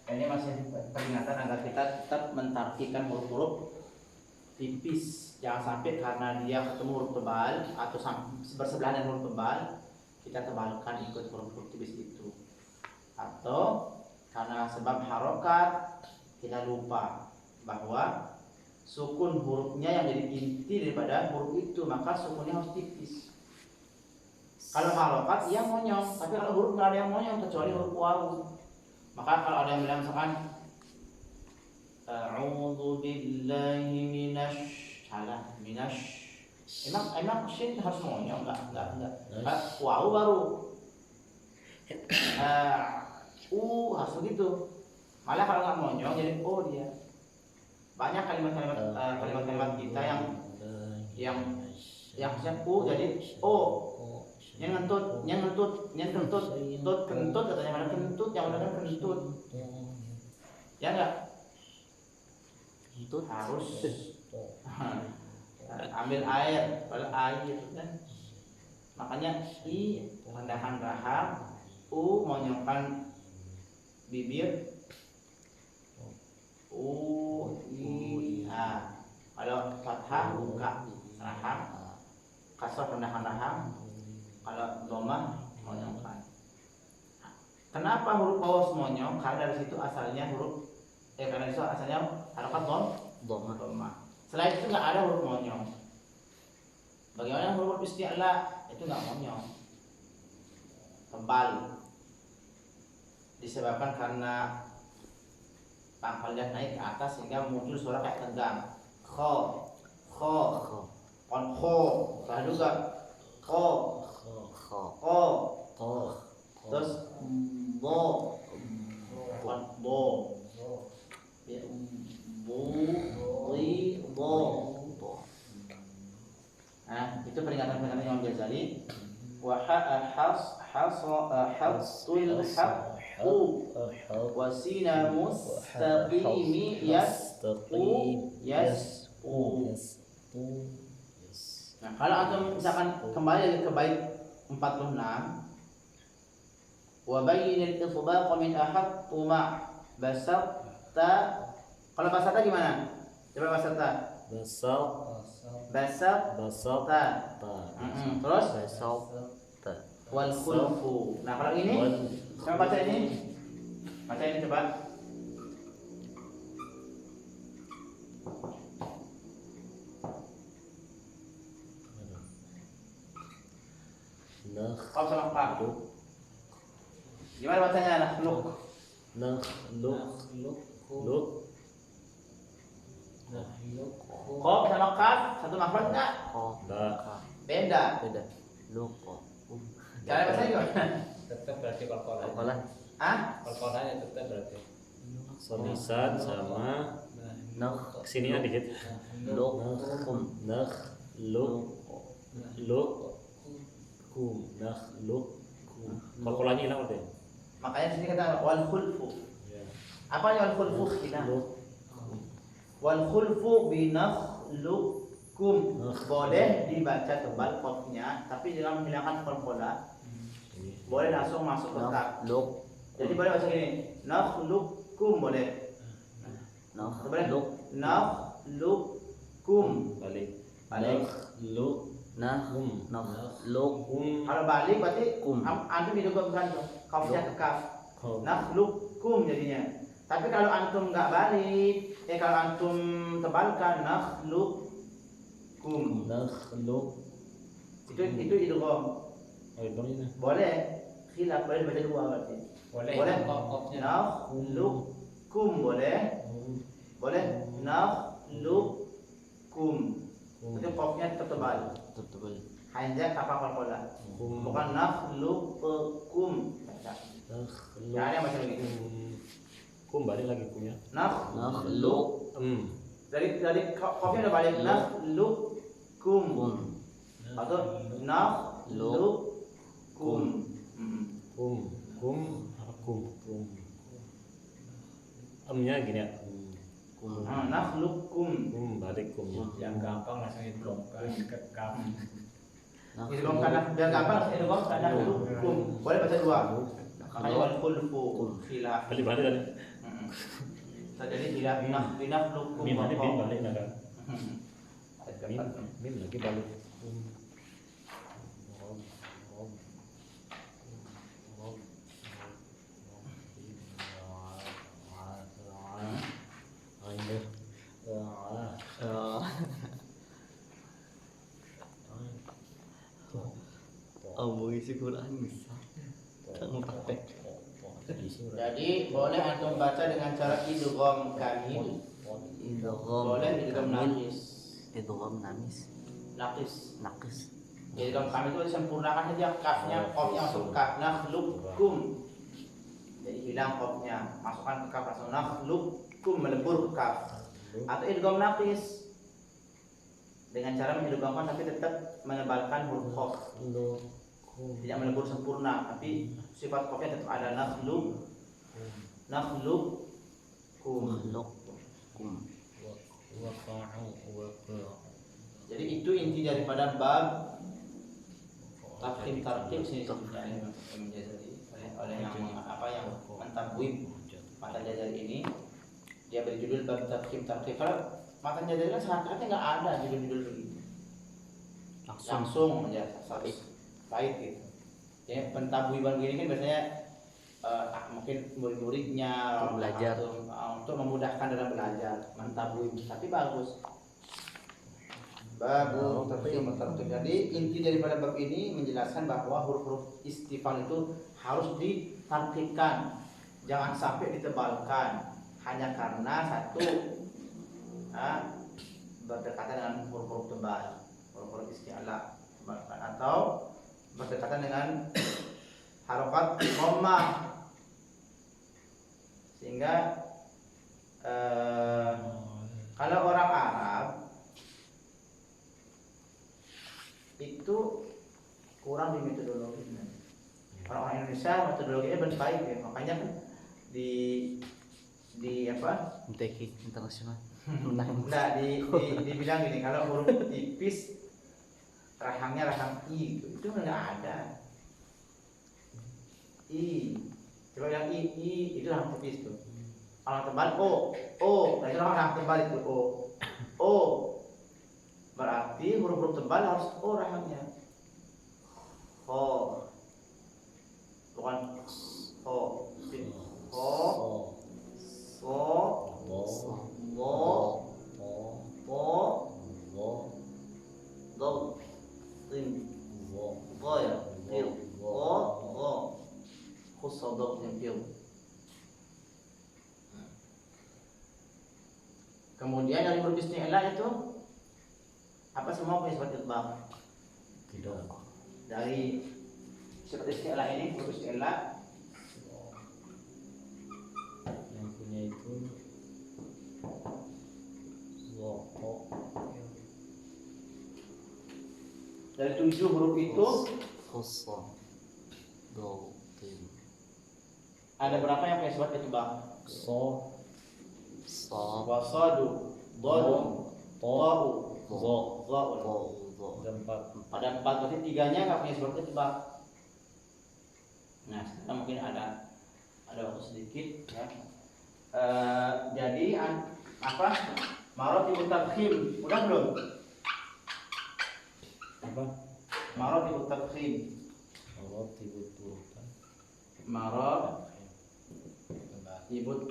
ini masih peringatan agar kita tetap mentarkikan huruf-huruf tipis. Jangan sampai karena dia ketemu huruf tebal atau bersebelahan dengan huruf tebal, kita tebalkan ikut huruf-huruf tipis itu. Atau karena sebab harokat kita lupa bahwa sukun hurufnya yang jadi inti daripada huruf itu, maka sukunnya harus tipis. Kalau harokat ia monyong, tapi kalau huruf nggak ada yang monyong kecuali huruf wawu. Maka kalau ada yang bilang misalkan a'udzu billahi minasy emang shin harus monyong enggak. Wawu baru harus begitu. Malah kalau nggak monyong jadi dia. Banyak kalimat-kalimat kita yang jadi yang kentut katanya mana kentut yang udah kentut ya enggak harus ambil air, kalau air kan. Makanya i rendahkan rahang, u monyongkan bibir, u i a. Kalau fathah buka rahang, kasrah rendahkan rahang, kalau dhammah monyongkan. Kenapa huruf paus monyong? Karena dari situ asalnya karena itu asalnya harakat dhammah. Selain itu nggak ada huruf monyong. Bagaimana huruf isti'la? Itu nggak monyong, tebal. Disebabkan karena pangkalnya naik ke atas sehingga muncul suara kayak tegang. Kho, on kho, salah juga. Kho, terus bo, on bo, ya, bo. Nah, itu peringatan-peringatan Imam Ghazali. Wa hasul haqqu wa sina mustaqimi yasqu. Nah, kalau antum misalkan kembali ke bait 46, wa bayyinil itbaq min ahaqqu ma basatta. Kalau basatta gimana? Coba basatta. Basata. Terus wal khulfu. Nah, kalau ini coba baca ini. Baca ini coba. Kau sama Pak. Gimana bacanya? Nakhluk. Kok sama kaf satu makhraj enggak? Beda. Cara bacanya gimana? Tetap berarti kolkolah. Kolkolah. Tetap berarti. Lisan sama sini dikit. Kolkolahnya hilang berarti. Makanya sini kata wal khulfu. Apa yang wal khulfu kita? Wal khulfu binakhlukum. Boleh dibaca tebal qafnya, tapi jangan menghilangkan qalqalah. Boleh langsung masuk ke kaf. Jadi boleh baca gini, nakhlukum boleh. Nakhlukum. Balik. Kalau balik berarti antum hidupkan kafnya ke kaf. Nakhlukum jadinya. Tapi kalau antum nggak balik, kalau antum tebalkan nakhlukum. Itu idgham. Boleh khilaf, boleh baca dua berarti. Boleh nakhlukum boleh nakhlukum. Itu qafnya tertebal. Hanya kapal qalqalah. Bukan nakhluqukum. Caranya macam ini. Balik lagi punya. Nakhluk. Dari qafnya udah balik nakhluqukum. Atau nakhluqukum. Nya gini ya. Nakhluqukum. Balik kumnya. Yang gampang langsung idghamkan ke kaf. Idghamkan biar gampang langsung idghamkan nakhluqukum. Boleh baca dua. Makanya wal khulfu khilaf. Balik tadi. Jadi khilaf nakhluqukum. Mim ada bin balik kan. Mim lagi balik. Mengisi Quran bisa. Praktek. Jadi boleh antum baca dengan cara idgham kamil. Boleh idgham naqis. Idgham kamil itu disempurnakan saja kafnya, qafnya masuk kaf. Nakhluqukum. Jadi hilang qafnya, masukkan ke kaf langsung nakhluqukum, melebur ke kaf. Atau idgham naqis dengan cara mengidghamkan tapi tetap menebalkan huruf qaf. Tidak melebur sempurna, tapi sifat qafnya tetap ada nakhluqukum. Jadi itu inti daripada bab tafkhim tartib sini sebenarnya yang menjadi oleh yang mentabwib matan jazari ini. Dia beri judul bab tafkhim tartib. Kalau matan jazari kan seharusnya nggak ada judul-judul begitu. Langsung aja baik gitu. Ya pentabwiban gini kan biasanya mungkin murid-muridnya belajar untuk memudahkan dalam belajar mentabwib, tapi bagus. Jadi inti daripada bab ini menjelaskan bahwa huruf-huruf istifal itu harus ditartibkan, jangan sampai ditebalkan hanya karena satu berdekatan dengan huruf-huruf tebal, huruf-huruf isti'la, atau berdekatan dengan harokat dhammah, sehingga kalau orang Arab itu kurang di metodologi. Orang Indonesia metodologinya baik ya, makanya kan di apa? MTQ internasional. Enggak dibilang gini, kalau huruf tipis rahangnya rahang i itu enggak ada. I coba yang i itu rahang tipis tuh. Kalau tebal o, nah itu rahang tebal itu o. Berarti huruf-huruf tebal harus o rahangnya. Ho. Bukan ho. Ho. So. Wo. Po. Do. Tim. Go ya. Til. Go. Khusus do tempil. Kemudian dari huruf isti'la itu apa semua punya sifat itbaq? Tidak. Dari sifat isti'la ini, huruf isti'la Yang punya itu woko. dari 7 huruf itu Khusus do tim ada berapa yang punya sifat itbaq? So, Wasadu, dadu, ta'u, zo, za'u. ada 4. Ada 4, berarti 3-nya nggak punya sifat itbaq. Nah, sekarang mungkin ada waktu sedikit ya. Jadi apa? Maratibut tafkhim. Udah belum? Apa? Maratibut tafkhim. Maratibut urutan. Maratibut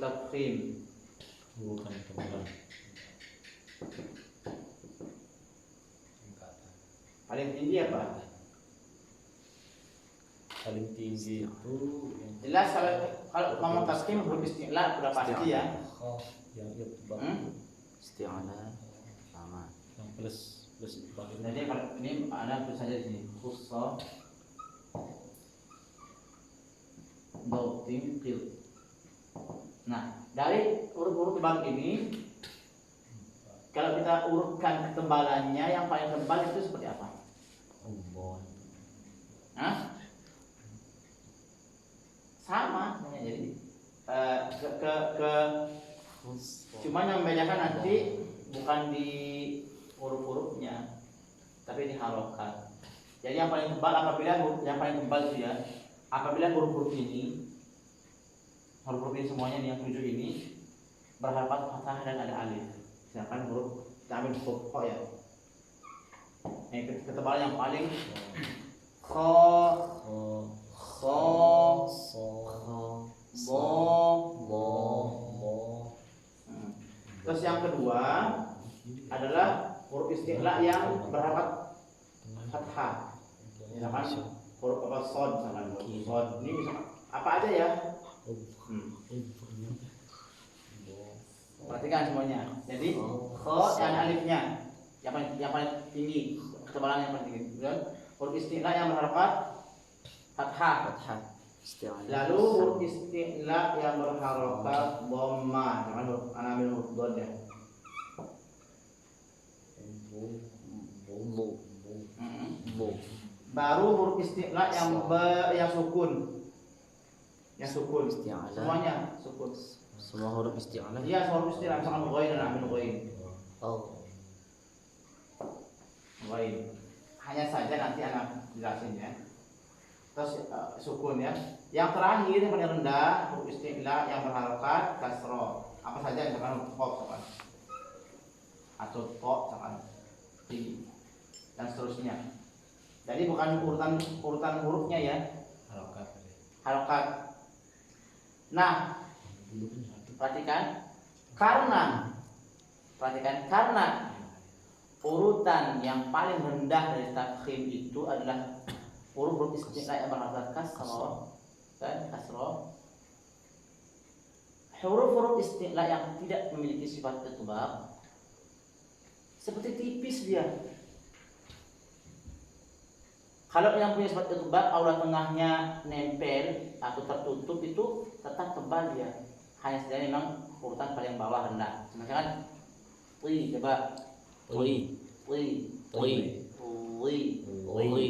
tafkhim. Urutan tebalan. Paling tinggi apa? Paling tinggi itu yang Jelas kalau ngomong tafkhim huruf isti'la sudah pasti ya. yang itbaq. isti'ala sama Yang plus itbaq ini. Jadi kalau ini ada tulis saja di sini khusus dotim til. Nah, dari huruf-huruf tebal ini kalau kita urutkan ketebalannya, yang paling tebal itu seperti apa? Umbon. Hah? Sama sebenarnya. Jadi cuma yang membedakan nanti bukan di huruf-hurufnya, tapi di harokat. Jadi yang paling tebal itu ya, apabila huruf-huruf ini semuanya nih yang 7 ini berharapan fathah dan ada alif. Sedangkan huruf kami huruf kho ya. Yang ketebalan yang paling kho, So, bo. Terus yang kedua adalah huruf isti'la yang berharakat fathah. Misalkan huruf apa sod, misalkan sod ini bisa apa aja ya. Perhatikan semuanya. Jadi kho yang ada alifnya yang paling tinggi, ketebalan yang paling tinggi. Kemudian huruf isti'la yang berharakat fathah. isti'ala Lalu huruf isti'la yang berharakat dhammah, jangan huruf anamil huruf dhad ya. Baru huruf isti'la yang sukun. Yang sukun. Isti'ala. Semuanya sukun. semua huruf isti'ala Iya, huruf isti'la misalkan ghain dan amin ghain. oh ghain. Hanya saja nanti anak jelasin ya. Terus sukun ya. Yang terakhir yang paling rendah huruf isti'la yang berharokat kasroh. Apa saja misalkan qaf misalkan. Atau to misalkan. Dan seterusnya. Jadi bukan urutan hurufnya ya. Harokat. Harokat. Nah, perhatikan karena urutan yang paling rendah dari tafkhim itu adalah huruf isti'la yang berharokat kasroh dan kasroh. Huruf-huruf isti'la yang tidak memiliki sifat itbaq seperti tipis dia. Kalau yang punya sifat itbaq aula tengahnya nempel atau tertutup itu tetap tebal dia. Hanya saja memang urutan paling bawah rendah. Misalkan coba Ui. Ui, Ui. ui, Ui. ui,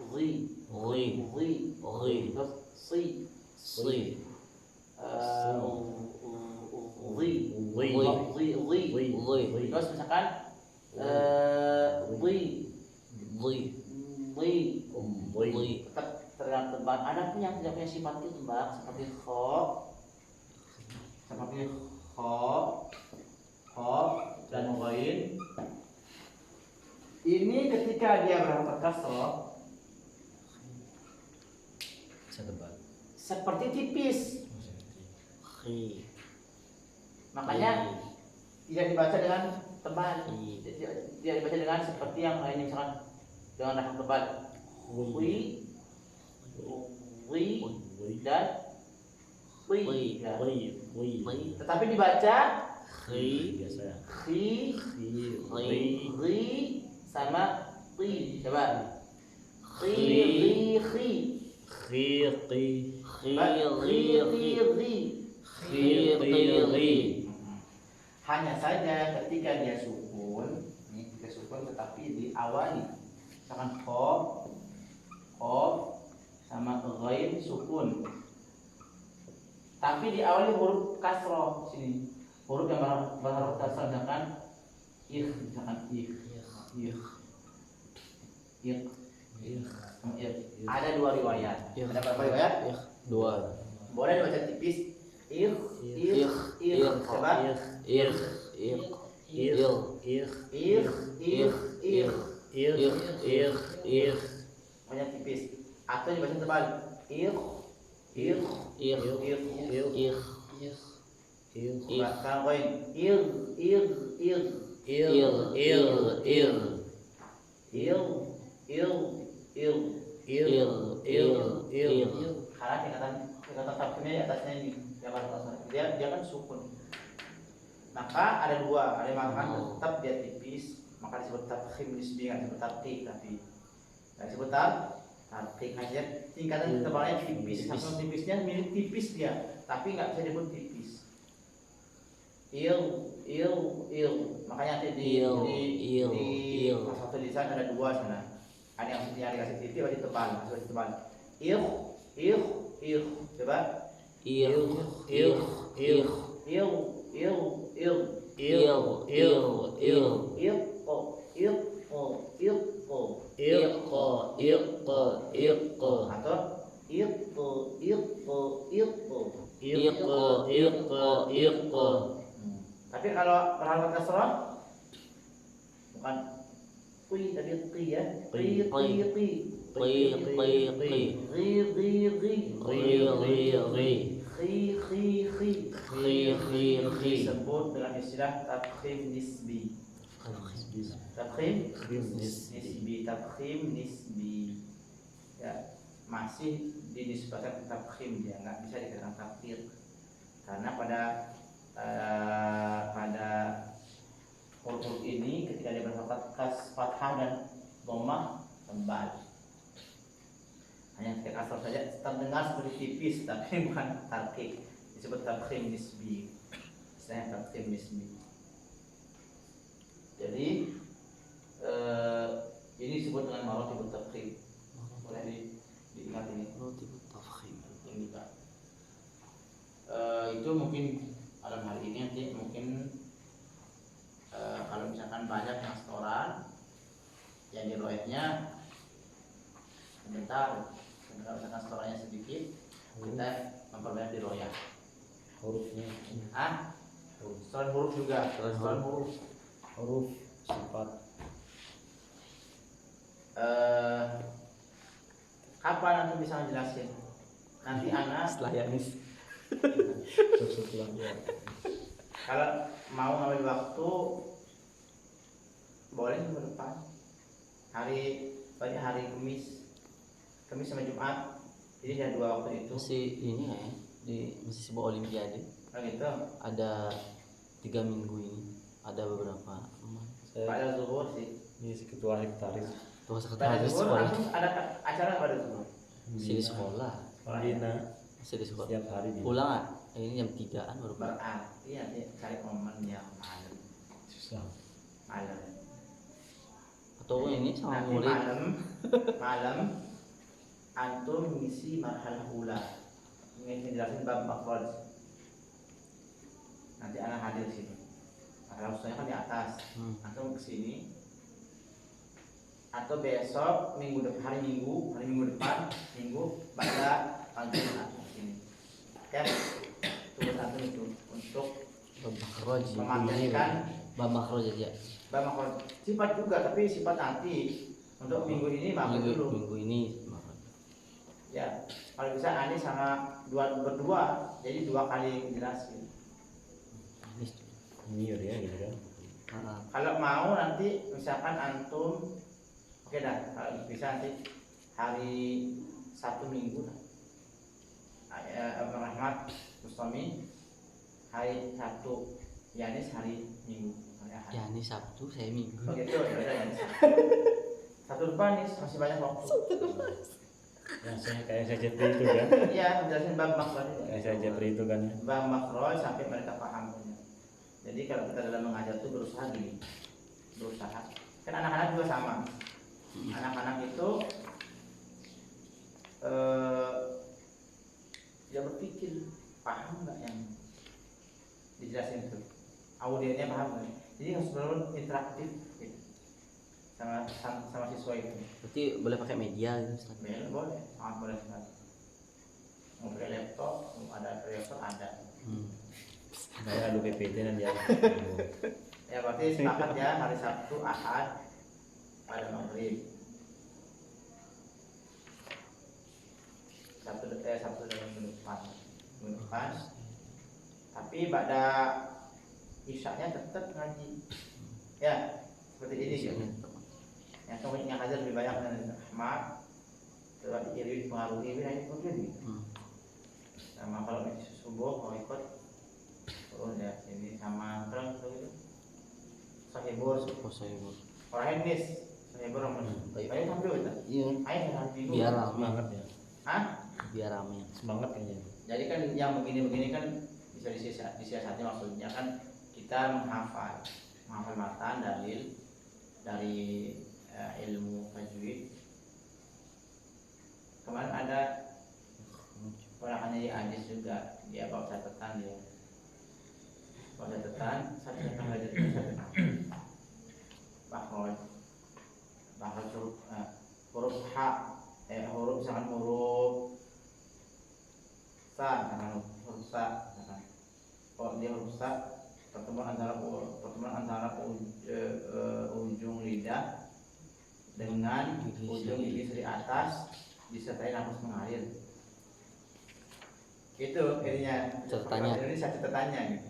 Ui. ui, Ui. terus si, Si. ui, Ui. terus misalkan ui, Ui. ui, tetap terlihat tebal. Ada pun yang tidak punya sifat itu tebal seperti kho dan ghain. Ini ketika dia berharokat kasroh Bisa tebal. seperti tipis, Khi. makanya tidak dibaca dengan tebal, tidak dibaca dengan seperti yang lain misalkan dengan rahang tebal, wi, dan wi, ya. Tetapi dibaca Khi. Biasa. khi, ri, sama ti. Coba ri. Hanya saja ketika dia sukun, tetapi diawali misalkan kho sama ghain sukun, tapi diawali huruf kasroh sini, huruf yang berhuruf kasroh misalkan misalkan ada dua riwayat. Ada berapa riwayat? Dua. Boleh dibaca tipis coba banyak tipis atau dibaca tebal sekarang koin karena tingkatan tafkhimnya di atasnya ini dia kan sukun, maka ada dua, ada yang mengatakan tetap dia tipis maka disebut tafkhim nisbi, nggak disebut tarqiq, tapi nggak disebut tarqiq aja, tingkatan ketebalannya tipis, sama tipisnya mirip tipis dia, tapi nggak bisa disebut tipis. Makanya nanti di satu lisan ada dua sana, ada yang dikasih tipis, ada tebal, masih tebal. Coba tapi kalau berharokat kasroh bukan kui tapi qi ya, disebut dengan istilah tafkhim nisbi. Tafkhim nisbi ya, masih dinisbatkan tafkhim, dia nggak bisa dikatakan tafkhir karena pada huruf ini ketika dia berharokat kas fathah dan dhammah tebal. Hanya ketika kasroh saja terdengar seperti tipis tapi bukan tarqiq, disebut tafkhim nisbi. Istilahnya tafkhim nisbi. Jadi ini disebut dengan maratibut tafkhim. Boleh diingat ini. Ini Pak. Itu mungkin malam hari ini, nanti mungkin kalau misalkan banyak yang setoran Kalau misalkan suaranya sedikit, kita memperbanyak di loyak. Hurufnya. Suara huruf juga. Suara Suara huruf. Huruf sifat. Kapan nanti bisa ngejelasin? Nanti anak Setelah Yanis. Sesuatu ya. kalau mau ngambil waktu boleh minggu depan. Hari Kamis sama Jumat. Jadi ada 2 waktu itu. Masih ini nggak ya? Masih sebuah olimpiade. Oh gitu. Ada 3 minggu ini. Ada beberapa. Saya Pada zuhur sih. ini si ketua sekretaris. Tuh Pada sekretaris zuhur sekolah. langsung ada acara pada zuhur. Masih di sekolah. Bina Masih di sekolah. setiap hari di. Pulang ah. Ini jam 3-an baru pulang. Berarti nanti cari momen yang malam. Susah. Malam. Atau ini sama Nanti murid. malam antum ngisi marhalah ula. Ngejelasin bab makhraj. Nanti anak hadir sini. Marhalah usahanya kan di atas. Antum kesini. Atau besok hari Minggu depan pada pagi antum kesini. Ya, tugas antum itu untuk Bab makhraj. memateri Bab makhraj aja. bab makhraj. Sifat juga, tapi sifat nanti. Untuk minggu ini makhraj dulu. Minggu ini makhraj. Ya, kalau bisa Ani sama berdua, jadi 2 kali jelasin. Ini ya gitu kan. Kalau mau nanti misalkan antum, oke dah, kalau bisa nanti hari Sabtu Minggu lah. Rahmat Mustami hari Sabtu, Yanis hari Minggu. Hari Ahad. Ya ini Sabtu, saya Minggu. Oh gitu, ya udah Yanis. Sabtu depan nih masih banyak waktu. Yang saya kayak saya Jepri itu kan. Iya, menjelaskan bab makhraj. Kayak saya Jepri itu kan. Bab makhraj sampai mereka paham. Jadi kalau kita dalam mengajar itu berusaha gini, kan anak-anak juga sama. Anak-anak itu dia berpikir paham nggak yang dijelasin itu, audiennya paham nggak? Jadi harus benar interaktif gitu. sama siswa itu. Berarti boleh pakai media gitu Ustaz. Boleh, sangat boleh sekali. Mau pakai laptop, mau ada proyektor ada. Kayak adu PPT nanti ya. Ya berarti sepakat ya hari Sabtu Ahad pada maghrib. Sabtu dalam minggu depan. Tapi pada isyaknya tetap ngaji. Ya seperti ini gitu. Yang kemudian hadir lebih banyak dari Ahmad. Coba diiringi pengaruhi ini mungkin gitu. Sama kalau ini subuh mau ikut turun ya ini sama terus itu sahibur orang ini sahibur orang ayo tampil kita Iya. ayo hari Minggu Biar rame. Semangat ya. Biar rame. Semangat kayaknya. Jadi kan yang begini-begini kan bisa disiasati, maksudnya kan kita menghafal matan dalil dari ilmu tajwid. Kemarin ada ponakannya Adis juga, dia bawa catatan dia. Bawa catatan, saya belajar bahwa huruf H, huruf misalkan huruf sa, huruf sa, kalau dia huruf sa, pertemuan antara ujung lidah dengan ujung gigi seri atas disertai nafas mengalir. Itu intinya Catatannya. Ini catatannya gitu.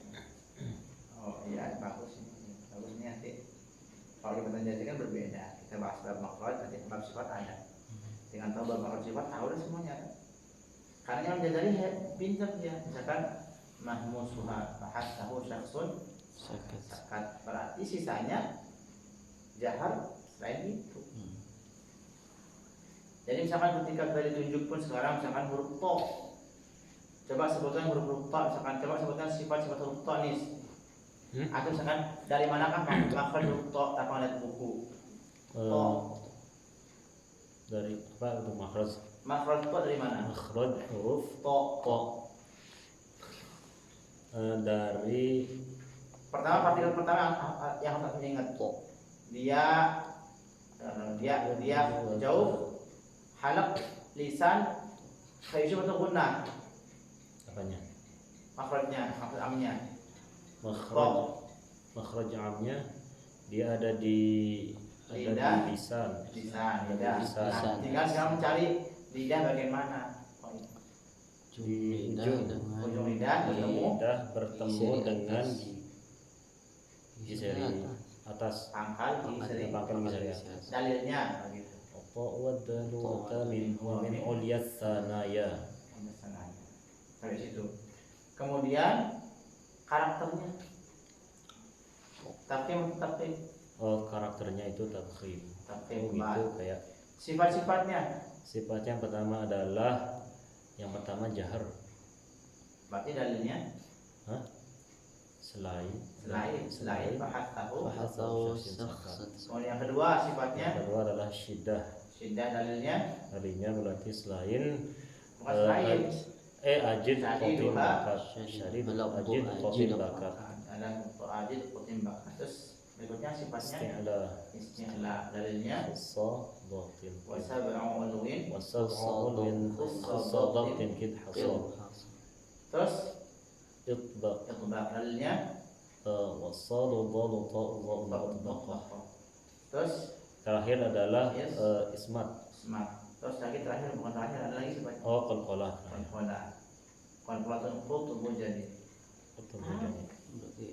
Oh iya bagus ini nanti kalau kita jadi kan berbeda. Kita bahas bab makhraj, nanti bab sifat ada. Dengan tahu bab makhraj sifat tahu udah semuanya. Karena yang menjajari pintar dia. Misalkan mahmusuha bahas tahu syakhsun sakat, berarti sisanya jahar selain itu. Jadi misalkan ketika kita ditunjuk pun sekarang misalkan huruf to, coba sebutkan huruf to, misalkan coba sebutkan sifat-sifat huruf to nih. Atau misalkan dari manakah makhraj huruf to tanpa lihat buku. To. Dari apa untuk makhraj? Makhraj to dari mana? Makhraj huruf To. dari Pertama partikel pertama yang harus diingat to. Dia jauh halak lisan Saya isim atau guna Apanya? makhrajnya, makhraj amnya. Makhraj makhraj amnya dia ada di Lidah. lisan. Lisan, Ada di lidah. lisan. Nah, tinggal sekarang mencari lidah bagian mana. Ujung lidah ujung. dengan Ujung lidah bertemu Lidah bertemu Seri dengan atas. di seri atas. pangkal di seri. Pangkal di seri atas. Dalilnya begitu. Apa wadalu min uliyas sanaya. Dari situ. Kemudian karakternya. Takim. Oh, karakternya itu takhim. Takim. Itu kayak Sifat-sifatnya. sifatnya yang pertama adalah yang pertama jahar. Berarti dalilnya Hah? Selain bahas tahu. bahasau Kemudian yang kedua sifatnya yang kedua adalah syiddah. syiddah, dalilnya Artinya berarti selain bukan selain ajid kotim Syadiduha. bakat syadid Kalau ajid ajid kotim apa? bakat ada untuk adil kutimbang. Terus berikutnya sifatnya isti'la isti'la, dalilnya khusadatin wasab'u ulwin. wasab'un min khusadatin kid hasad Terus itbaq itbaq, dalilnya wasadu dalu ta'u itbaq. terus Terakhir adalah Yes. ismat. smart. Terus lagi terakhir, bukan terakhir, ada lagi sifatnya Oh, qalqalah. konkola tubuh jadi. Betul bedanya. berarti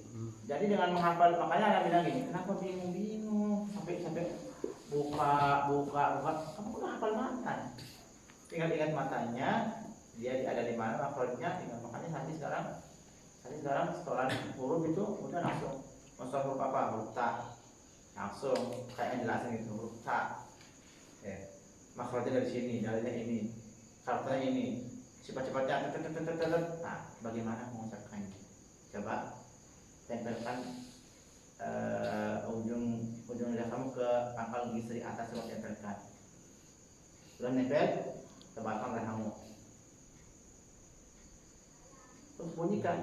Jadi dengan menghafal, makanya ada bilang gini, kenapa bingung sampai buka, kamu udah hafal matan. Tinggal ingat matanya, dia ada di mana makhrajnya, tinggal makanya nanti sekarang setoran huruf itu udah langsung masuk huruf apa, huruf ta, langsung kayak jelasin gitu, huruf ta. Makhrajnya dari sini, dalilnya ini, karakternya ini, sifat-sifatnya, nah bagaimana mengucapkannya? Coba tempelkan ujung lidah kamu ke pangkal gigi atas, coba tempelkan. Sudah nempel, tebalkan lehermu. Terus bunyikan.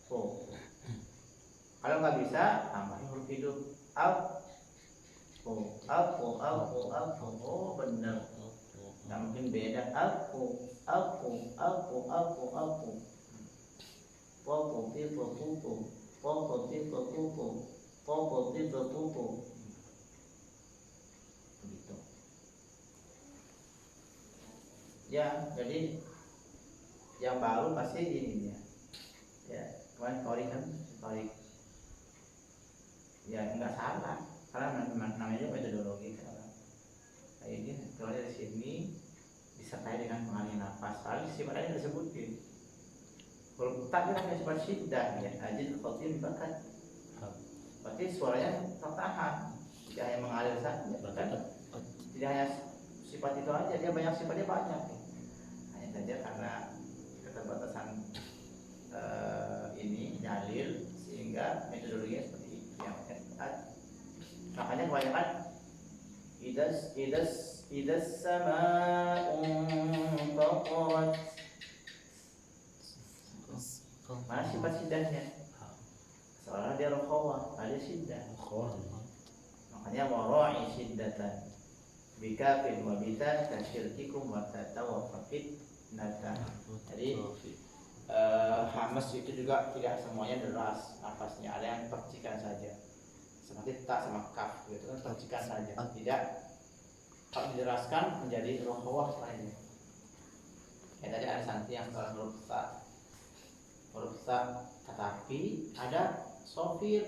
Oh. Kalau nggak bisa, tambahin huruf hidup. Oh benar. Nggak mungkin beda. Aku. Begitu. Ya, jadi yang baru pasti ini ya. Kemarin korik. Ya nggak salah, karena namanya metodologi kan. Kayak ini kalau dari sini disertai dengan pengalihan nafas. Soalnya sifatnya disebutin. Huruf tak namanya sifat syiddah ya, ajid khotim bakat. Berarti suaranya tertahan, tidak hanya mengalir saja, kan? Tidak hanya sifat itu aja, dia banyak sifatnya banyak. Hanya saja karena keterbatasan ini dalil sehingga metodologinya seperti itu yang makanya kebanyakan idas sama'un fatarat. Mana sifat siddahnya? Soalnya dia rokhawah, ada siddah. Makanya wara'i siddatan bikafin wa bita kasyirkikum wa tatawafafit nata. Jadi hamas itu juga tidak semuanya deras nafasnya, ada yang percikan saja. Seperti tak sama kaf gitu kan, percikan saja. Tidak, kalau dideraskan menjadi rokhawah lainnya. Ya tadi ada santi yang salah huruf sa, tetapi ada sofir.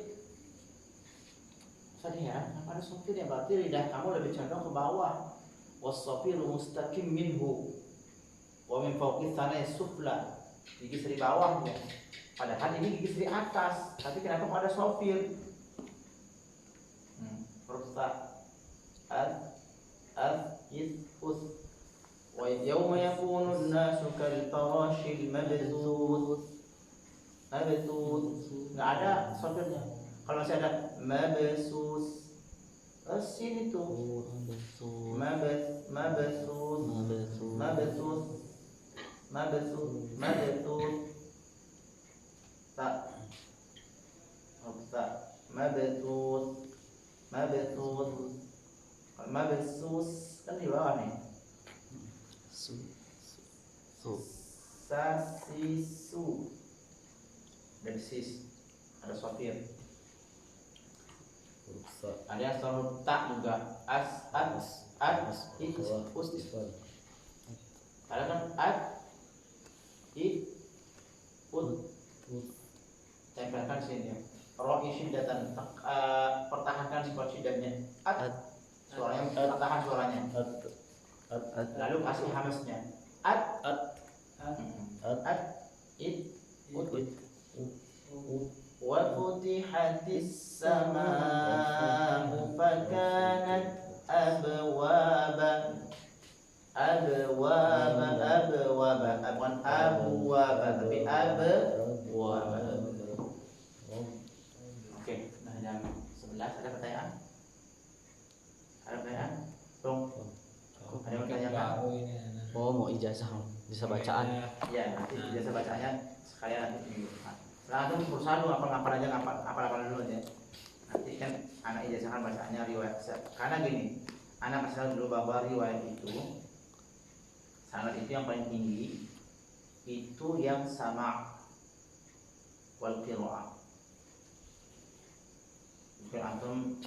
Saya heran, kenapa ada sofir ya? Berarti lidah kamu lebih condong ke bawah. Was-sofiru mustaqim minhu wa min fawqi tsanai sufla. Gigi seri bawah ya. Padahal ini gigi seri atas, tapi kenapa kok ada sofir? Huruf sa, us wa yawma yakunu an-nasu kal farashil mabthus. Nggak ada sofirnya. Kalau masih ada mabthus, sini tuh mabthus tak mabthus kan di bawah nih. Sasisu dan sis ada sofir. huruf sa, Ada yang selalu tak juga us. Ada kan ut. Tempelkan sini ya. Roh isyidatan pertahankan sifat syiddatnya. Suaranya pertahan suaranya. Lalu kasih hamasnya. Wa futihatis samaa'u fakanat abwaba. Bukan abwaba tapi abwaba. Oke, nah jam 11 ada pertanyaan? Ada pertanyaan? Tung. Ada yang bertanya? Oh, mau ijazah bacaan. Ya, nanti biasa bacanya sekalian nanti minggu depan. Langsung perusahaan lu apa aja apa dulu aja. Nanti kan anak ijazahkan bacaannya riwayat. Karena gini, anak kasih tahu dulu bahwa riwayat itu sanad itu yang paling tinggi itu yang sama wal qiraah. Mungkin antum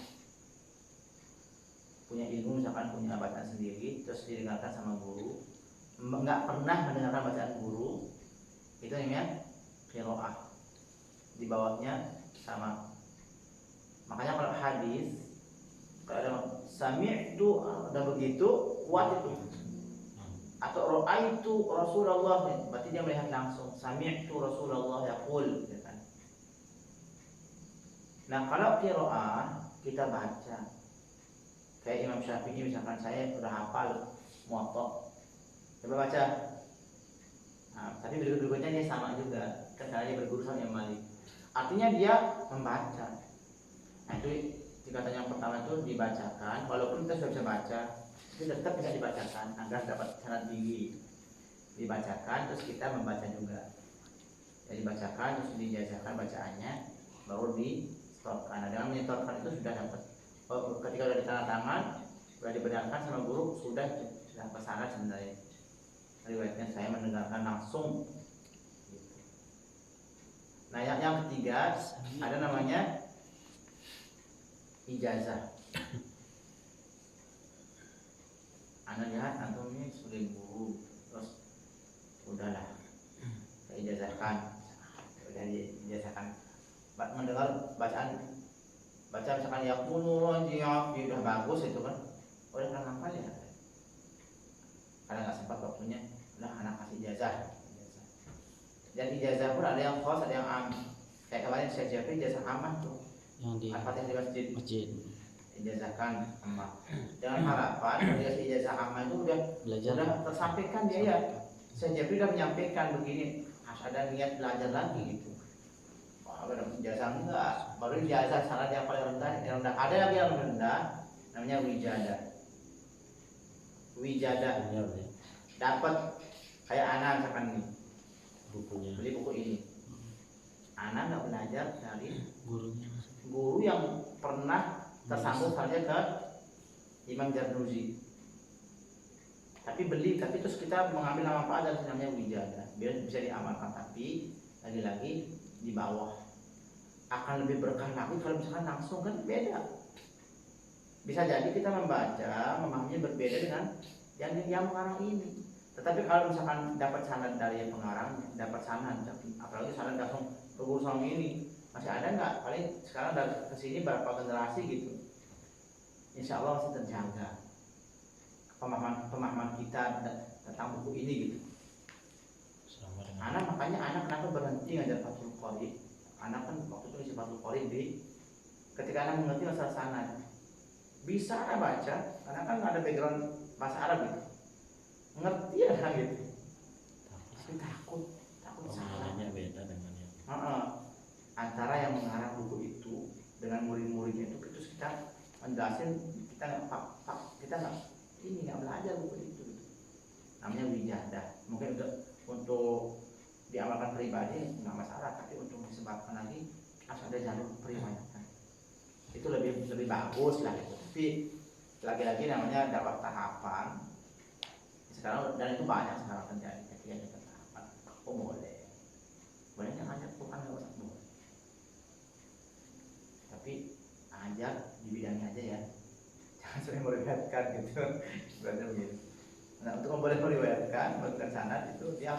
punya ilmu misalkan punya bacaan sendiri terus didengarkan sama guru, nggak pernah mendengarkan bacaan guru, itu namanya qiraah. Di bawahnya sama. Makanya kalau hadis kalau ada sami'tu ada begitu kuat itu. Atau ra'aitu Rasulullah, berarti dia melihat langsung. Sami'tu Rasulullah yaqul, gitu kan. Nah, kalau qiraah kita baca kayak Imam Syafi'i misalkan, saya udah hafal Muwatta. Coba baca. Nah, tapi berikutnya dia sama juga, kan karena dia berguru sama Imam Malik. Artinya dia membaca. Nah, itu tingkatan yang pertama itu dibacakan, walaupun kita sudah bisa baca, itu tetap bisa dibacakan agar dapat sanad tinggi. Dibacakan terus kita membaca juga. Ya, dibacakan terus dijazahkan bacaannya, baru disetorkan. Nah, dengan menyetorkan itu sudah dapat. Ketika sudah ditanda tangan, sudah dibenarkan sama guru, sudah pesanat sebenarnya. Riwayatnya saya mendengarkan langsung. Nah, yang ketiga ada namanya ijazah. Anda lihat antum ini sudah guru, terus udahlah saya ijazahkan, udah diijazahkan, mendengar baca misalkan ya kunun udah bagus itu kan, udah pernah hafal ya, karena nggak sempat waktunya, udah anak kasih ijazah. Dan ijazah pun ada yang khos, ada yang am. Kayak kemarin saya siapin ijazah aman tuh, Yang di Al-Fatihah di masjid. masjid Ijazahkan amma dengan harapan dari ijazah amma itu udah belajar. tersampaikan dia ya. Saya jadi udah menyampaikan begini, harus ada niat belajar lagi gitu. Wah, udah ijazah enggak, baru ijazah syarat yang paling rendah, ada lagi yang rendah, namanya wijadah. Dapat kayak anak misalkan nih, bukunya. beli buku ini, anak nggak belajar dari Gurunya guru yang pernah tersambung saja ke Imam Jarnuzi, tapi terus kita mengambil nama Pak Adam namanya wijadah, biar bisa diamalkan. Tapi lagi-lagi di bawah akan lebih berkah lagi kalau misalkan langsung, kan beda. Bisa jadi kita membaca memahaminya berbeda dengan yang mengarang ini. Tetapi kalau misalkan dapat sanad dari pengarang, dapat sanad, apalagi sanad langsung ke guru sama ini, masih ada nggak? Paling sekarang dari kesini berapa generasi gitu, insya Allah masih terjaga pemahaman kita tentang buku ini gitu. Makanya anak kenapa berhenti ngajar Fathul Qorib? Anak kan waktu itu isi Fathul Qorib ketika anak mengerti masalah sanad, bisa anak baca, karena kan nggak ada background bahasa Arab gitu, ngerti ya kan gitu, tapi takut salah. Beda dengan yang Antara yang mengarang buku itu dengan murid-muridnya itu, terus kita menjelasin, kita nggak belajar buku itu gitu. Namanya wijadah. Mungkin untuk diamalkan pribadi nggak masalah, tapi untuk disebabkan lagi harus ada jalur periwayatan, itu lebih bagus lah gitu. Tapi lagi-lagi namanya dapat tahapan, sekarang, dan itu banyak sekarang terjadi ketika kita tahapan. Oh boleh yang ngajak Quran lewat WhatsApp boleh, tapi ajak di bidangnya aja ya, jangan sering meriwayatkan gitu. Sebenarnya begitu. Nah untuk boleh meriwayatkan sanad itu dia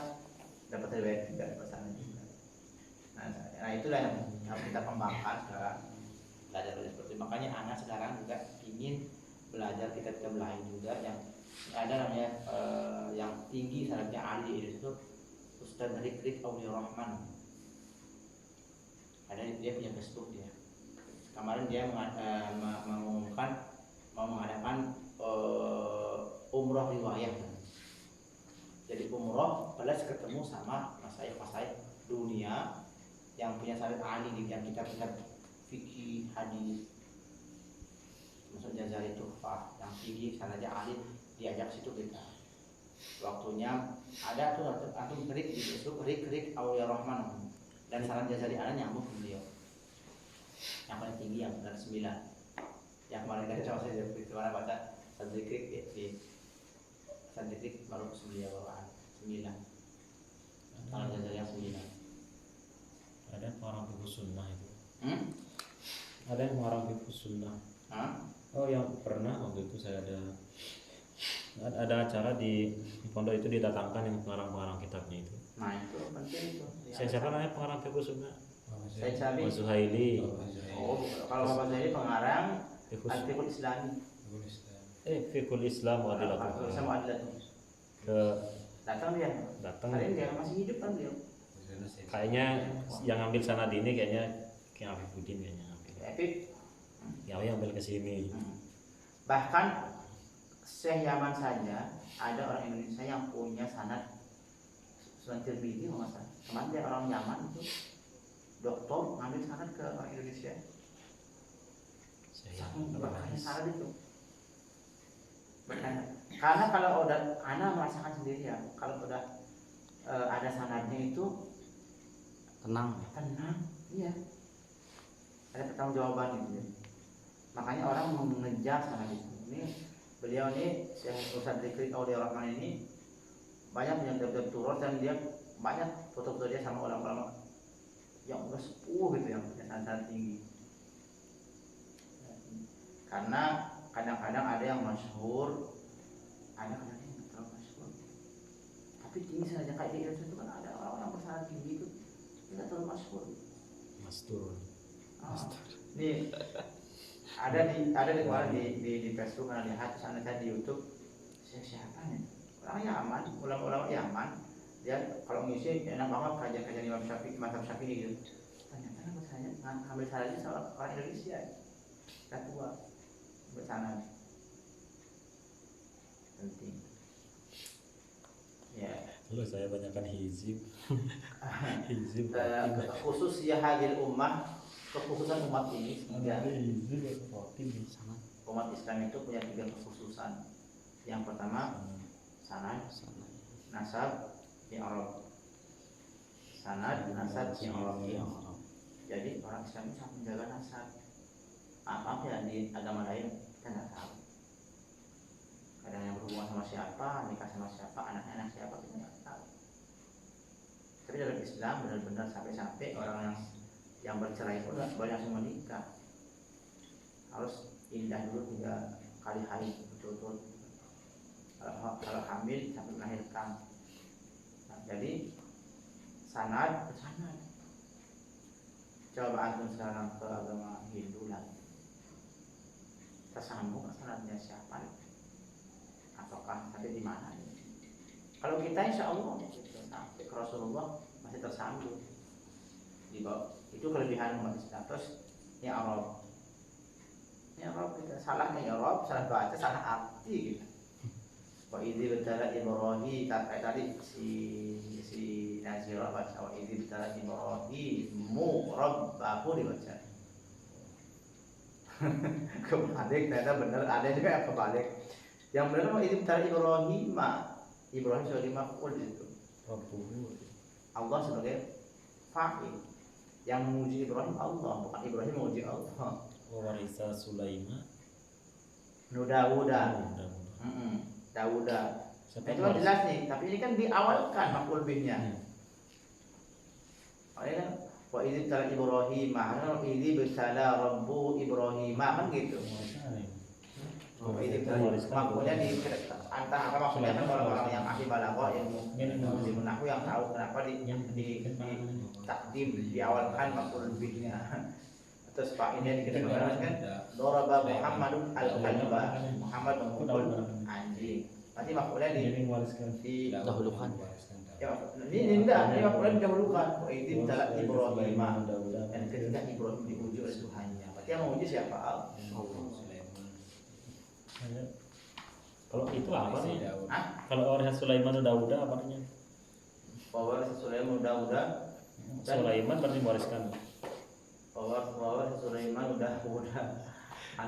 dapat riwayat juga, dapat sanad juga. Nah itulah yang harus kita kembangkan sekarang, belajar seperti itu. Makanya anak sekarang juga ingin belajar kitab-kitab lain juga yang ada namanya yang tinggi sanadnya ahli itu Ustaz Rik Aulia Rahman. Ada dia punya Facebook dia. Kemarin dia mengumumkan mau mengadakan umroh riwayah. Jadi umroh plus ketemu sama masyayikh dunia yang punya sanad ahli di kitab-kitab fikih, hadis, masuk Jazari Tuhfah yang tinggi sanadnya ahli, diajak situ kita. Waktunya ada tuh antum klik di Facebook Rik Aulia Rahman dan sanad Jazari ana nyambung ke beliau. Yang paling tinggi yang 9. Yang kemarin kan sama saya di mana baca Sadikrik di Sadikrik baru ke beliau bawaan 9. Sanad Jazari yang 9. Ada yang orang fikih sunnah itu. Ada yang orang fikih sunnah. Oh yang pernah waktu itu saya ada acara di pondok itu, didatangkan yang pengarang kitabnya itu. Nah itu penting itu. Siapa namanya pengarang fikih sunnah? Saya Sabi. Mas Zuhaili. Oh kalau Bapak Zuhaili pengarang Al-Fiqhul Islami. Fikul Islam wa Adilatullah. Sama Adilatullah. Ke Datang dia. Hari ini dia masih hidup kan dia. Kayaknya yang ambil sanad ini kayaknya kayak Afifuddin kayaknya ambil. Yang ambil ke sini. Bahkan Syekh Yaman saja ada orang Indonesia yang punya sanad Sunan Tirmidzi kalau nggak salah. Kemarin dia orang Yaman itu doktor ngambil sanad ke orang Indonesia. Bahkan sanad itu. Karena kalau udah Ana merasakan sendiri ya, kalau udah ada sanadnya itu tenang. Iya. Ada pertanggungjawaban gitu. Makanya orang mengejar sanad itu. Ini beliau ini Syekh Ustaz Rik Aulia Rahman ini banyak yang turun dan dia banyak foto-foto dia sama ulama-ulama yang udah sepuh gitu yang punya sanad tinggi. Karena kadang-kadang ada yang masyhur, ada kadang-kadang yang terlalu masyhur. Tapi tinggi saja kayak di Indonesia itu kan ada orang-orang bersanad tinggi itu tidak terlalu masyhur. Mastur. Nih ada di kemarin di Facebook ada lihat sana saya di YouTube siapa nih orang Yaman, ulama-ulama Yaman dia kalau ngisi enak banget kajian-kajian Imam Syafi'i gitu. Ternyata ngambil sanadnya sama orang Indonesia kita tua bersanad penting ya. Lalu saya banyakkan hizib. Khusus ya hadil ummah, kekhususan umat ini ya. Umat Islam itu punya 3 kekhususan. Yang pertama sanad, nasab, i'rab. Sanad, nasab, i'rab. Jadi orang Islam itu sangat menjaga nasab. Maaf ya di agama lain kita nggak tahu. Kadang yang berhubungan sama siapa, nikah sama siapa, anak siapa kita nggak tahu. Tapi dalam Islam benar-benar sampai orang yang bercerai pun nggak banyak semua nikah. Harus indah dulu 3 kali haid betul-betul. Kalau hamil sampai melahirkan. Nah, jadi sanad. Coba antum sekarang ke agama Hindu lagi. Tersambung sanadnya siapa? Ataukah sampai di mana? Kalau kita insya Allah sampai ke Rasulullah masih tersambung. Di bawah itu kelebihan umat Islam. Terus ya Arab kita salah nih Arab, salah baca, salah arti gitu. Wa idzi betala Ibrahim tadi si Nazirah baca wa idzi betala Ibrahim rabbahu dibaca. Kebalik ternyata benar, ada juga yang kebalik. Yang benar wa idzi betala Ibrahim sebagai maf'ul itu. Allah sebagai fa'il. Yang memuji Ibrahim Allah, bukan Ibrahim memuji Allah. Warisa Sulaiman. Dauda. Nah, itu kan jelas nih, tapi ini kan diawalkan maf'ul bihnya. Ini kan wa idz tala Ibrahim, kan idz bersala rabbu Ibrahim kan gitu. Ini maksudnya di antara apa maksudnya kan orang-orang yang ahli balaghah ilmu menahu yang tahu kenapa di takdim diawalkan maf'ul bihnya. Terus Pak ini dikatakan kan daraba Muhammadun al-kalba, Muhammad memukul anjing. Nanti maf'ulnya di Dahulukan. ya, ini enggak, ini maf'ulnya didahulukan. Wa idz tala Ibrahim dan ketika Ibrahim diuji oleh Tuhannya. Berarti yang menguji siapa? Allah. Kalau itu apa nih? Hah? Kalau orang Sulaiman Dauda apa namanya? Bahwa Sulaiman udah Sulaiman berarti mewariskan. bahwa Sulaiman udah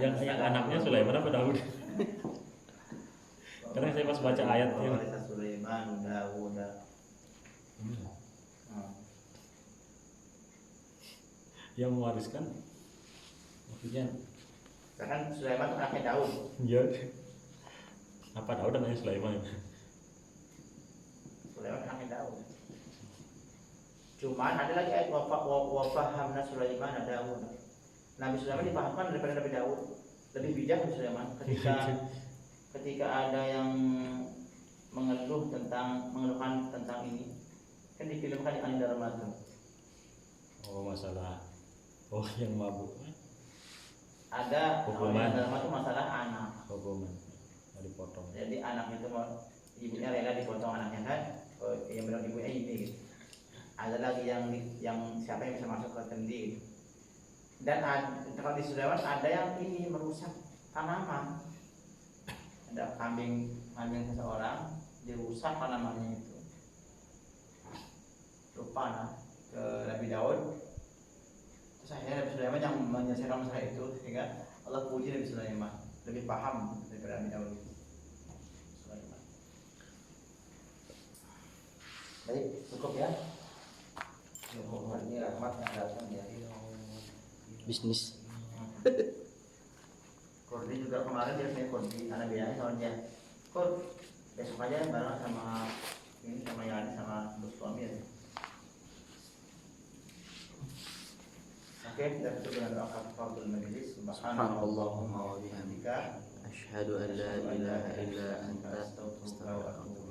Yang anaknya Sulaiman apa Daud? Karena saya pas baca ayatnya. bahwa Sulaiman udah Yang mewariskan maksudnya kan Sulaiman itu anaknya Daud. ya apa Daud namanya Sulaiman? Sulaiman anaknya Daud. Cuman ada lagi ayat wafahamna Sulaiman Daud. Nabi Sulaiman dipahamkan daripada Nabi Daud. Lebih bijak Nabi Sulaiman ketika ada yang mengeluhkan tentang ini kan difilmkan di Anindra Ramadan. Oh masalah yang mabuk. Ada Hukuman. Anindra Ramadan itu masalah anak. Hukuman mau dipotong. Jadi anak itu ibunya rela dipotong anaknya kan, yang bilang ibunya ini gitu. Ada lagi yang siapa yang bisa masuk ke kendi gitu. Dan kalau di Sulaiman ada yang ini merusak tanaman. Ada kambing seseorang dirusak tanamannya itu. Lupa nah ke Nabi Daud. Terus akhirnya Nabi Sulaiman yang menyelesaikan masalah itu sehingga Allah puji Nabi Sulaiman lebih paham daripada Nabi Daud. Baik, cukup ya. Ini rahmat yang datang dari Bisnis. Kordi juga kemarin dia punya Kordi, anak biayanya sama dia. Kor, besok aja bareng sama ini sama Yani sama bos suami ya. Oke, kita tutup dengan doa kafaratul majelis. Subhanallahumma wa bihamdika Jika asyhadu an la ilaha illa anta astaghfiruka wa atubu